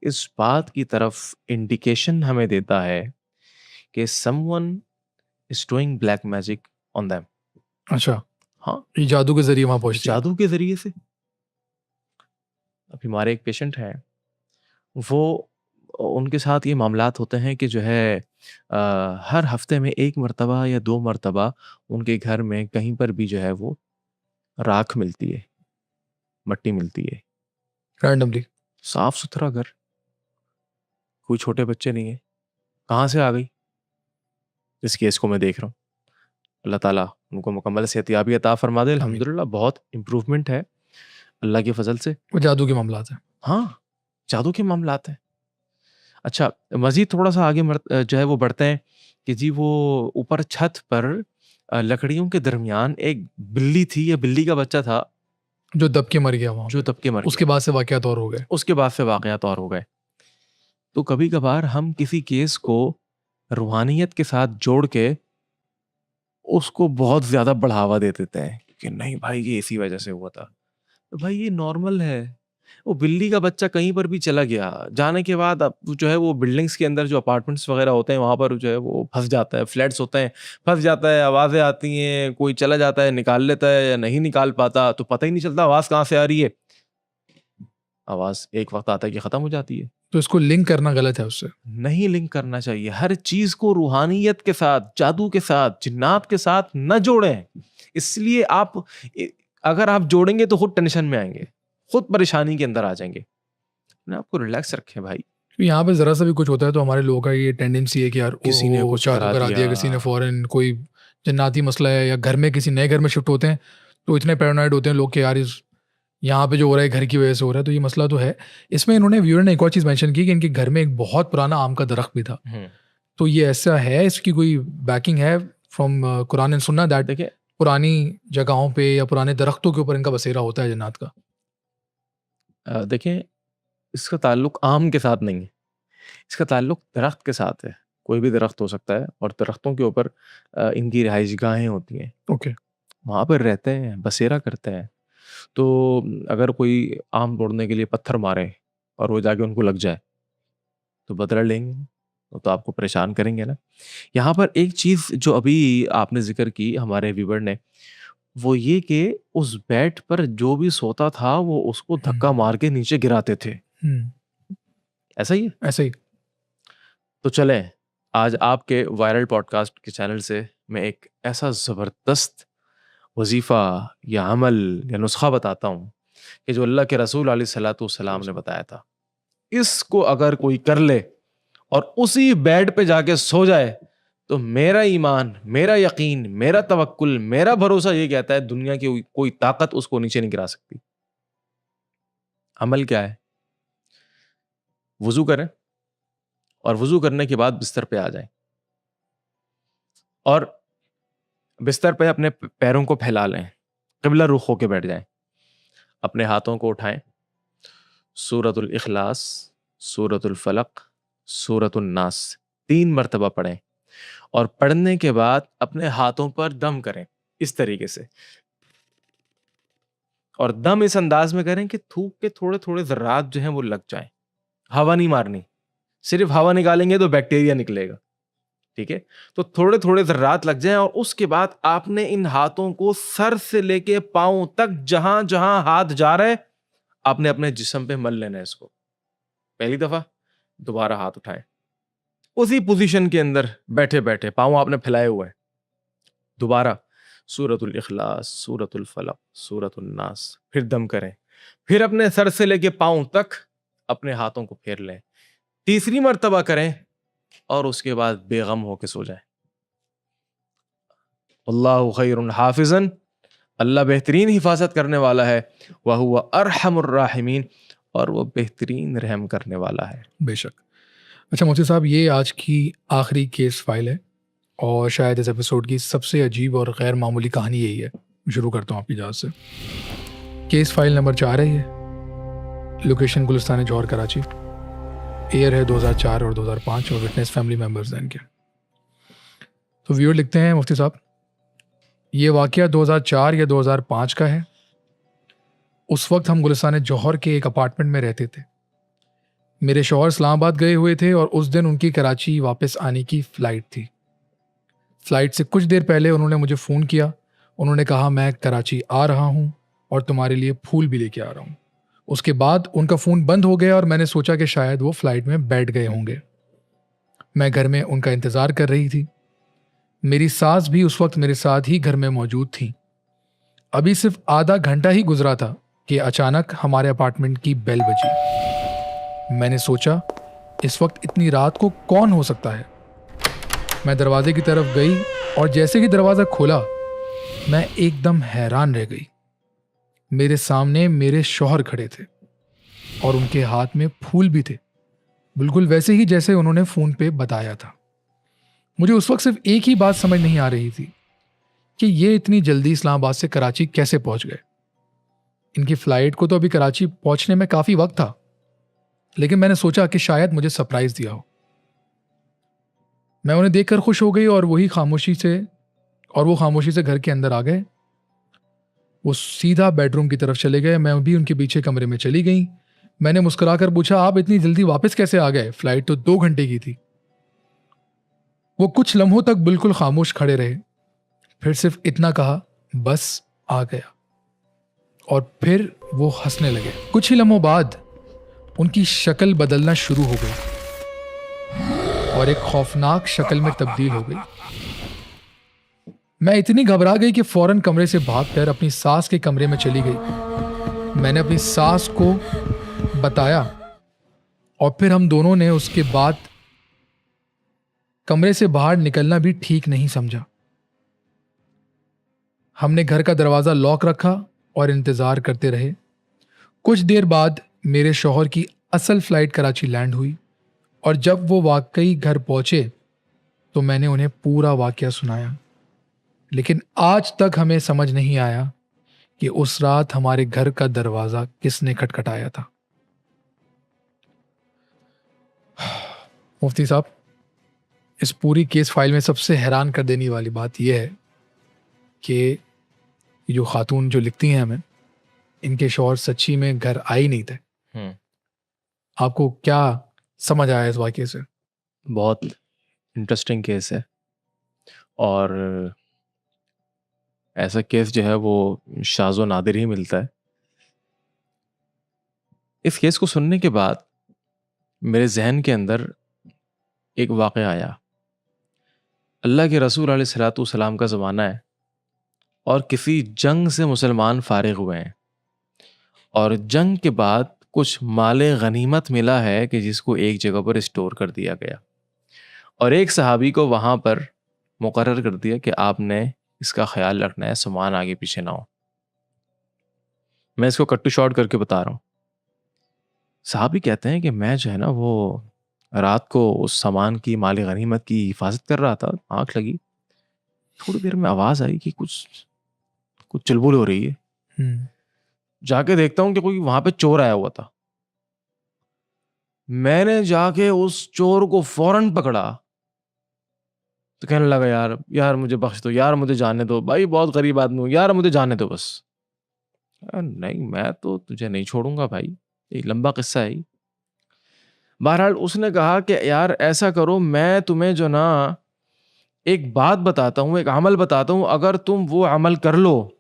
इस बात की तरफ इंडिकेशन हमें देता है कि someone is doing black magic on them. अच्छा, हाँ, ये जादू के जरिए वहां पहुंचती है। जादू के जरिए से। अभी हमारे एक पेशेंट हैं, वो उनके साथ ये मामलात होते हैं कि जो है हर हफ्ते में 1 मरतबा या 2 मरतबा उनके घर में कहीं पर भी जो है वो राख मिलती है, मट्टी मिलती है। रैंडमली। साफ सुथरा घर, कोई छोटे बच्चे नहीं है। कहाँ से आ गई? इस केस को मैं देख रहा हूँ। अल्लाह ताला उनको मुकम्मल सेहतयाबी अता फरमा दे। अल्हम्दुलिल्लाह बहुत इम्प्रूवमेंट है अल्लाह के फजल से। वो जादू के मामलात है। हाँ, जादू के मामलात हैं। अच्छा, मज़ीद थोड़ा-सा आगे जो है वो बढ़ते हैं कि जी वो ऊपर छत पर लकड़ियों के दरमियान एक बिल्ली थी या बिल्ली का बच्चा था जो दब के मर गया वहां जो पे। दब के मर उसके गया। बाद से वाकयात और हो गए। उसके बाद से वाक़यात और हो गए। तो कभी-कभार हम किसी केस को रूहानियत के साथ जोड़ के उसको बहुत ज़्यादा बढ़ावा दे देते हैं कि नहीं भाई ये इसी वजह से हुआ था। तो भाई ये नॉर्मल है। वो बिल्ली का बच्चा कहीं पर भी चला गया, जाने के बाद अब जो है वो बिल्डिंग्स के अंदर जो अपार्टमेंट्स वगैरह होते हैं वहाँ पर जो है वो फँस जाता है, फ्लैट्स होते हैं, फँस जाता है, आवाज़ें आती हैं, कोई चला जाता है, निकाल लेता है या नहीं निकाल पाता, तो पता ही नहीं चलता आवाज़ कहाँ से आ रही है। आवाज़ एक वक्त आता है कि ख़त्म हो जाती है। तो इसको लिंक करना गलत है उससे। नहीं लिंक करना चाहिए। हर चीज़ को रूहानियत के साथ, जादू के साथ, जिन्नात के साथ न जोड़ें। इसलिए अगर आप जोड़ेंगे तो खुद टेंशन में आएंगे, खुद परेशानी के अंदर आ जाएंगे। अपने आप को रिलैक्स रखें भाई। यहाँ पे ज़रा सा भी कुछ होता है तो हमारे लोगों का ये टेंडेंसी है कि यार किसी ने वो कुछ जादू करा करा दिया, दिया। किसी ने फ़ौरन कोई जन्नाती मसला है, या घर में किसी नए घर में शिफ्ट होते हैं तो इतने पैरानॉइड होते हैं लोग कि यार इस यहाँ पे जो हो रहा है घर की वजह से हो रहा है, तो ये मसला तो है। इसमें इन्होंने व्यूअर ने एक और चीज़ मेंशन की कि इनके घर में एक बहुत पुराना आम का दरख्त भी था। तो ये ऐसा है, इसकी कोई बैकिंग है फ्रॉम कुरान एंड सुन्ना दैट देखिए पुरानी जगहों पे या पुराने दरख्तों के ऊपर इनका बसेरा होता है जन्नत का? देखिए, इसका ताल्लुक आम के साथ नहीं है, इसका ताल्लुक दरख्त के साथ है। कोई भी दरख्त हो सकता है और दरख्तों के ऊपर इनकी रिहाइशगाहें होती हैं। ओके। वहाँ पर रहते हैं, बसेरा करते हैं। तो अगर कोई आम तोड़ने के लिए पत्थर मारे और वो जाके उनको लग जाए तो बदला लेंगे, वो तो आपको परेशान करेंगे ना। यहाँ पर एक चीज़ जो अभी आपने ज़िक्र की हमारे व्यूअर ने, वो ये कि उस बेड पर जो भी सोता था वो उसको धक्का मार के नीचे गिराते थे। ऐसा ही है? ऐसा ही। तो चलें, आज आपके वायरल पॉडकास्ट के चैनल से मैं एक ऐसा ज़बरदस्त वजीफ़ा या अमल या नुस्खा बताता हूँ कि जो अल्लाह के रसूल अलैहिस्सलातु वस्सलाम ने बताया था। इसको अगर कोई कर ले और उसी बेड पे जाके सो जाए तो मेरा ईमान, मेरा यकीन, मेरा तवक्कुल, मेरा भरोसा ये कहता है दुनिया की कोई ताकत उसको नीचे नहीं गिरा सकती। अमल क्या है? वुज़ू करें और वुज़ू करने के बाद बिस्तर पे आ जाएं और बिस्तर पे अपने पैरों को फैला लें, क़िबला रुख होके बैठ जाएं। अपने हाथों को उठाएं, सूरतुल इखलास, सूरतुल फलक, सूरतुन नास 3 मरतबा पढ़ें और पढ़ने के बाद अपने हाथों पर दम करें इस तरीके से। और दम इस अंदाज में करें कि थूक के थोड़े-थोड़े ज़र्रात जो हैं वो लग जाएं। हवा नहीं मारनी, सिर्फ हवा निकालेंगे तो बैक्टीरिया निकलेगा। ठीक है? तो थोड़े-थोड़े ज़र्रात लग जाएं और उसके बाद आपने इन हाथों को सर से लेके पाँव तक जहां-जहां हाथ जा रहे आपने अपने जिस्म पे मल लेना है इसको। पहली दफा, दोबारा हाथ उठाएं। उसी पोजीशन के अंदर बैठे-बैठे पाँव आपने फैलाए हुए हैं। दोबारा सूरतुल इखलास, सूरतुल फलक, सूरतुन नास, फिर दम करें। फिर अपने सर से लेके पाँव तक अपने हाथों को फेर लें। तीसरी मर्तबा करें और उसके बाद बेगम होके सो जाएं। अल्लाहु खैरुन हाफिज़न, अल्लाह बेहतरीन हिफाजत करने वाला है। व हुवा अरहमुर राहिमीन, और वो बेहतरीन रहम करने वाला है। बेशक। अच्छा मुफ्ती साहब, ये आज की आखिरी केस फाइल है और शायद इस एपिसोड की सबसे अजीब और गैर मामूली कहानी यही है। शुरू करता हूँ आपकी इजाज़त से। केस फाइल नंबर 4 है ये। लोकेशन गुलिस्तान जौहर कराची। ईयर है 2004 और 2005 और विटनेस फैमिली मेम्बर्स हैं इनके। तो व्यूअर लिखते हैं, मुफ्ती साहब ये वाक़या 2004 या 2005 का है। उस वक्त हम गुलिस्तान जौहर के एक अपार्टमेंट में रहते थे। मेरे शौहर इस्लामाबाद गए हुए थे और उस दिन उनकी कराची वापस आने की फ़्लाइट थी। फ़्लाइट से कुछ देर पहले उन्होंने मुझे फ़ोन किया। उन्होंने कहा मैं कराची आ रहा हूँ और तुम्हारे लिए फूल भी लेके आ रहा हूँ। उसके बाद उनका फ़ोन बंद हो गया और मैंने सोचा कि शायद वो फ़्लाइट में बैठ गए होंगे। मैं घर में उनका इंतज़ार कर रही थी। मेरी सास भी उस वक्त मेरे साथ ही घर में मौजूद थी। अभी सिर्फ आधा घंटा ही गुजरा था कि अचानक हमारे अपार्टमेंट की बेल बजी। मैंने सोचा इस वक्त इतनी रात को कौन हो सकता है। मैं दरवाजे की तरफ गई और जैसे ही दरवाज़ा खोला मैं एकदम हैरान रह गई। मेरे सामने मेरे शौहर खड़े थे और उनके हाथ में फूल भी थे, बिल्कुल वैसे ही जैसे उन्होंने फ़ोन पे बताया था। मुझे उस वक्त सिर्फ एक ही बात समझ नहीं आ रही थी कि ये इतनी जल्दी इस्लामाबाद से कराची कैसे पहुंच गए। इनकी फ़्लाइट को तो अभी कराची पहुंचने में काफ़ी वक्त था, लेकिन मैंने सोचा कि शायद मुझे सरप्राइज़ दिया हो। मैं उन्हें देखकर खुश हो गई और वो खामोशी से घर के अंदर आ गए। वो सीधा बेडरूम की तरफ चले गए। मैं भी उनके पीछे कमरे में चली गई। मैंने मुस्कुराकर पूछा, आप इतनी जल्दी वापस कैसे आ गए? फ़्लाइट तो 2 घंटे की थी। वो कुछ लम्हों तक बिल्कुल खामोश खड़े रहे, फिर सिर्फ इतना कहा, बस आ गया। और फिर वो हंसने लगे। कुछ ही लम्हों बाद उनकी शक्ल बदलना शुरू हो गई और एक खौफनाक शक्ल में तब्दील हो गई। मैं इतनी घबरा गई कि फौरन कमरे से भागकर अपनी सास के कमरे में चली गई। मैंने अपनी सास को बताया और फिर हम दोनों ने उसके बाद कमरे से बाहर निकलना भी ठीक नहीं समझा। हमने घर का दरवाजा लॉक रखा और इंतजार करते रहे। कुछ देर बाद मेरे शौहर की असल फ्लाइट कराची लैंड हुई और जब वो वाकई घर पहुंचे तो मैंने उन्हें पूरा वाकया सुनाया। लेकिन आज तक हमें समझ नहीं आया कि उस रात हमारे घर का दरवाजा किसने खटखटाया था। मुफ्ती साहब, इस पूरी केस फाइल में सबसे हैरान कर देने वाली बात यह है कि जो खातून जो लिखती हैं हमें, इनके शौहर सच्ची में घर आए ही नहीं थे। आपको क्या समझ आया इस वाकये से? बहुत इंटरेस्टिंग केस है और ऐसा केस जो है वो शाज़ो नादिर ही मिलता है। इस केस को सुनने के बाद मेरे जहन के अंदर एक वाक़या आया। अल्लाह के रसूल अलैहिस्सलातु सलाम का ज़माना है और किसी जंग से मुसलमान फारिग हुए हैं और जंग के बाद कुछ माले गनीमत मिला है कि जिसको एक जगह पर स्टोर कर दिया गया और एक सहाबी को वहाँ पर मुकर्रर कर दिया कि आपने इसका ख्याल रखना है, सामान आगे पीछे ना हो। मैं इसको कट टू शॉर्ट करके बता रहा हूँ। सहाबी कहते हैं कि मैं जो है ना वो रात को उस सामान की माले गनीमत की हिफाजत कर रहा था, आँख लगी, थोड़ी देर में आवाज़ आई कि कुछ चुलबुल हो रही है। जाके देखता हूँ कि कोई वहाँ पे चोर आया हुआ था। मैंने जाके उस चोर को फौरन पकड़ा तो कहने लगा यार मुझे बख्श दो, यार मुझे जाने दो, भाई बहुत गरीब आदमी हूँ, यार मुझे जाने दो बस। नहीं, मैं तो तुझे नहीं छोड़ूंगा भाई, एक लंबा किस्सा है। बहरहाल उसने कहा कि यार ऐसा करो, मैं तुम्हें जो ना एक बात बताता हूँ, एक अमल बताता हूँ, अगर तुम वो अमल कर लो,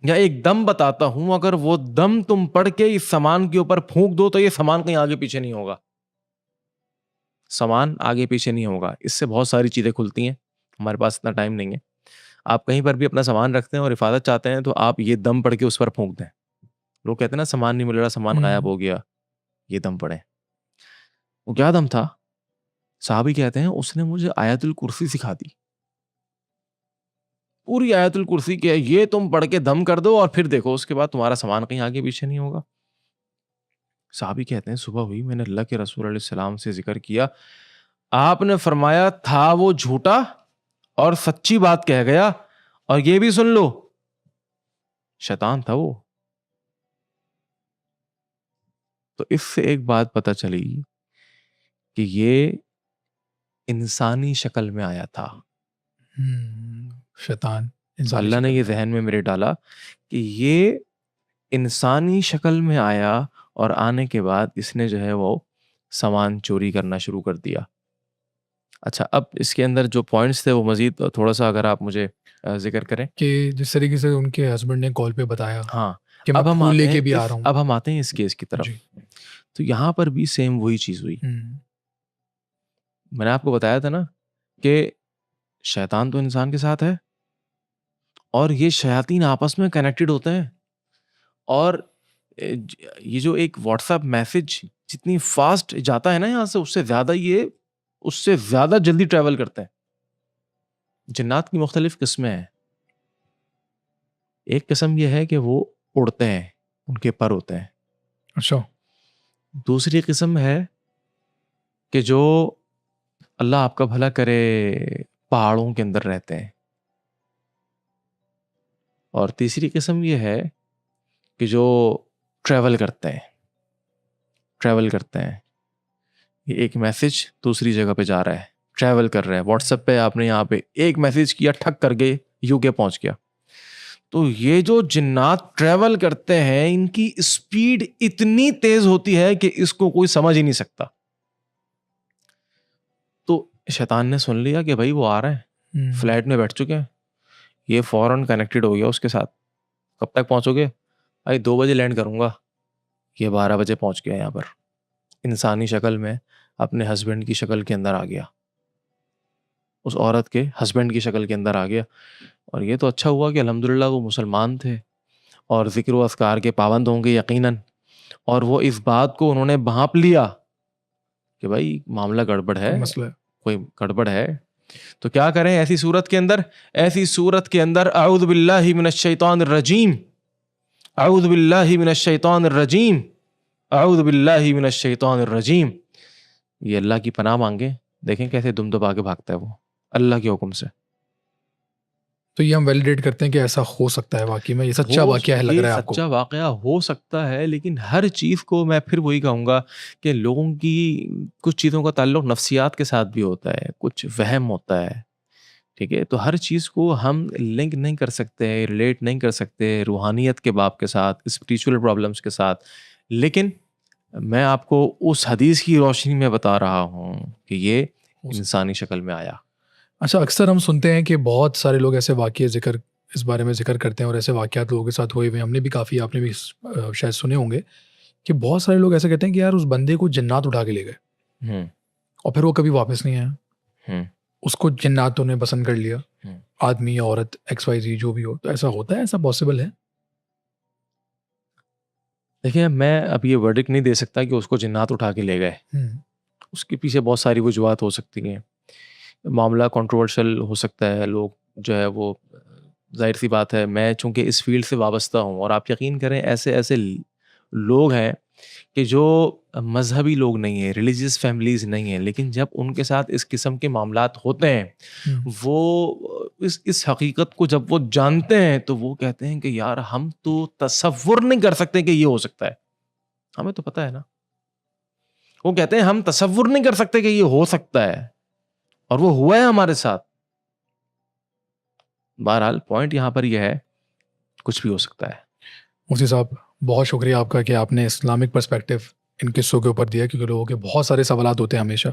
या एक दम बताता हूं, अगर वो दम तुम पढ़ के इस सामान के ऊपर फूंक दो तो ये सामान कहीं आगे पीछे नहीं होगा। सामान आगे पीछे नहीं होगा। इससे बहुत सारी चीजें खुलती हैं, हमारे पास इतना टाइम नहीं है। आप कहीं पर भी अपना सामान रखते हैं और हिफाजत चाहते हैं तो आप ये दम पढ़ के उस पर फूंक दें। लोग कहते हैं ना सामान नहीं मिल रहा, सामान गायब हो गया, ये दम पढ़े। वो क्या दम था? साहबी कहते हैं उसने मुझे आयतुल कुर्सी सिखा दी, पूरी आयतुल कुर्सी के ये तुम पढ़ के दम कर दो और फिर देखो उसके बाद तुम्हारा सामान कहीं आगे पीछे नहीं होगा। साहबी कहते हैं सुबह हुई, मैंने अल्लाह के रसूल अलैहि सलाम से जिक्र किया, आपने फरमाया था वो झूठा और सच्ची बात कह गया, और ये भी सुन लो शैतान था वो। तो इससे एक बात पता चली कि ये इंसानी शक्ल में आया था। शैतान अल्लाह ने ये जहन में मेरे डाला कि ये इंसानी शक्ल में आया और आने के बाद इसने जो है वो सामान चोरी करना शुरू कर दिया। अच्छा, अब इसके अंदर जो पॉइंट्स थे वो मजीद थोड़ा सा अगर आप मुझे जिक्र करें कि जिस तरीके से उनके हस्बैंड ने कॉल पे बताया। हाँ, कि मैं फूल लेके भी आ रहा हूँ। अब हम आते हैं इस केस की तरफ। तो यहाँ पर भी सेम वही चीज हुई। मैंने आपको बताया था ना कि शैतान तो इंसान के साथ है और ये शयातीन आपस में कनेक्टेड होते हैं, और ये जो एक व्हाट्सएप मैसेज जितनी फास्ट जाता है ना यहाँ से, उससे ज्यादा जल्दी ट्रैवल करते हैं। जिन्नात की मुख्तलिफ किस्में हैं। एक किस्म यह है कि वो उड़ते हैं, उनके पर होते हैं। अच्छा। दूसरी किस्म है कि जो अल्लाह आपका भला करे पहाड़ों के अंदर रहते हैं। और तीसरी किस्म यह है कि जो ट्रैवल करते हैं। ये एक मैसेज दूसरी जगह पे जा रहा है, ट्रैवल कर रहा है। व्हाट्सएप पे आपने यहाँ पे एक मैसेज किया, ठक करके यूके पहुंच गया। तो ये जो जिन्नात ट्रैवल करते हैं, इनकी स्पीड इतनी तेज होती है कि इसको कोई समझ ही नहीं सकता। तो शैतान ने सुन लिया कि भाई वो आ रहा है, फ्लाइट में बैठ चुके हैं, ये फौरन कनेक्टेड हो गया उसके साथ। कब तक पहुंचोगे? भाई 2 बजे लैंड करूंगा। ये 12 बजे पहुंच गया यहाँ पर। इंसानी शक्ल में अपने हस्बैंड की शक्ल के अंदर आ गया, उस औरत के हस्बैंड की शक्ल के अंदर आ गया। और ये तो अच्छा हुआ कि अल्हम्दुलिल्लाह वो मुसलमान थे और ज़िक्र व अस्कार के पाबंद होंगे यकीनन, और वो इस बात को उन्होंने भांप लिया कि भाई मामला गड़बड़ है, कोई मसला है। कोई गड़बड़ है। तो क्या करें ऐसी सूरत के अंदर? ऐसी सूरत के अंदर अऊज़ु बिल्लाहि मिनश शैतानिर रजीम, अऊज़ु बिल्लाहि मिनश शैतानिर रजीम, अऊज़ु बिल्लाहि मिनश शैतानिर रजीम। ये अल्लाह की पनाह मांगे, देखें कैसे दुम दबा के भागता है वो अल्लाह के हुक्म से। तो ये हम वैलिडेट करते हैं कि ऐसा हो सकता है, वाकई में ये सच्चा वाकया है लग ये रहा है आपको। सच्चा वाकया हो सकता है, लेकिन हर चीज़ को मैं फिर वही कहूँगा कि लोगों की कुछ चीज़ों का ताल्लुक नफ्सियात के साथ भी होता है, कुछ वहम होता है, ठीक है? तो हर चीज़ को हम लिंक नहीं कर सकते, रिलेट नहीं कर सकते रूहानियत के बाब के साथ, स्पिरिचुअल प्रॉब्लम्स के साथ। लेकिन मैं आपको उस हदीस की रोशनी में बता रहा हूँ कि ये हो सकता इंसानी शक्ल में आया। अच्छा, अक्सर हम सुनते हैं कि बहुत सारे लोग ऐसे वाक़ये ज़िक्र इस बारे में ज़िक्र करते हैं और ऐसे वाक़यात लोगों के साथ हुए हुए हैं। हमने भी काफ़ी, आपने भी शायद सुने होंगे कि बहुत सारे लोग ऐसे कहते हैं कि यार उस बंदे को जिन्नात उठा के ले गए हुँ, और फिर वो कभी वापस नहीं आया। हुँ, उसको जिन्नातों ने पसंद कर लिया, हुँ। आदमी या औरत XYZ जो भी हो। तो ऐसा होता है, ऐसा पॉसिबल है? देखिए, मैं अब ये वर्डिक्ट नहीं दे सकता कि उसको जिन्नात उठा के ले गए। हुँ, उसके पीछे बहुत सारी वजूहात हो सकती हैं। मामला कंट्रोवर्शियल हो सकता है, लोग जो है वो ज़ाहिर-सी बात है, मैं चूँकि इस फ़ील्ड से वाबस्ता हूँ और आप यकीन करें ऐसे-ऐसे लोग हैं कि जो मज़हबी लोग नहीं हैं, रिलीजियस फैमिलीज़ नहीं हैं, लेकिन जब उनके साथ इस किस्म के मामलात होते हैं, हुँ, वो इस हकीकत को जब वो जानते हैं, तो वो कहते हैं कि यार हम तो तसव्वुर नहीं कर सकते कि ये हो सकता है। हमें तो पता है ना। वो कहते हैं हम तसव्वुर नहीं कर सकते कि ये हो सकता है, और वो हुआ है हमारे साथ। बहरहाल पॉइंट यहाँ पर ये है, कुछ भी हो सकता है। मुफ्ती साहब, बहुत शुक्रिया आपका कि आपने इस्लामिक पर्सपेक्टिव इन किस्सों के ऊपर दिया, क्योंकि लोगों के बहुत सारे सवालात होते हैं हमेशा।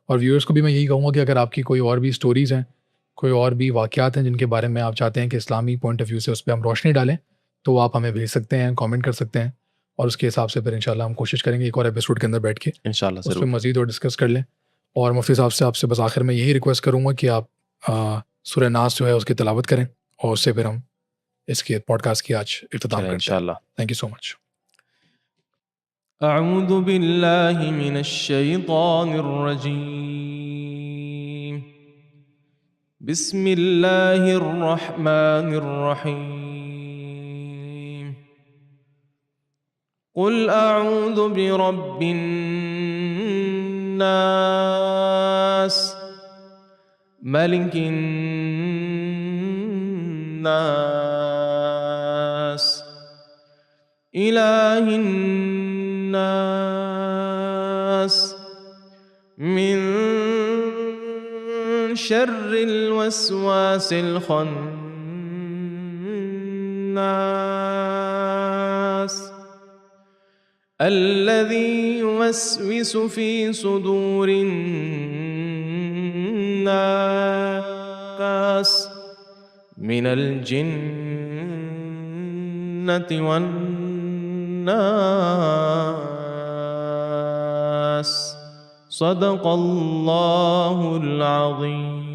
और व्यूअर्स को भी मैं यही कहूँगा कि अगर आपकी कोई और भी स्टोरीज़ हैं, कोई और भी वाक़यात हैं जिनके बारे में आप चाहते हैं कि इस्लामी पॉइंट ऑफ व्यू से उस पे हम रोशनी डालें, तो आप हमें भेज सकते हैं, कमेंट कर सकते हैं और उसके हिसाब से फिर इंशाल्लाह हम कोशिश करेंगे एक और एपिसोड के अंदर बैठ के इंशाल्लाह उस पे ज़रूर। मज़ीद और डिस्कस कर लें। और मुफ्ती साहब से आपसे बस आखिर में यही रिक्वेस्ट करूँगा कि आप सूरह नास जो है उसकी तिलावत करें और उससे फिर हम इसके पॉडकास्ट की आज इख्तिताम चलें करते हैं। इंशाल्लाह। Thank you so much. अऊज़ु बिल्लाहि मिनश शैतानिर रजीम। बिस्मिल्लाहिर रहमानिर रहीम। क़ुल अऊज़ु बिरब्बिन नास, मलिकिन नास, इलाहिन नास, मिन शर्रिल वस्वासिल खन्नास, अल्लज़ी युवस्विसु फ़ी सुदूरिन नास, मिनल जिन्नति वन्नास। सदक़ल्लाहुल अज़ीम।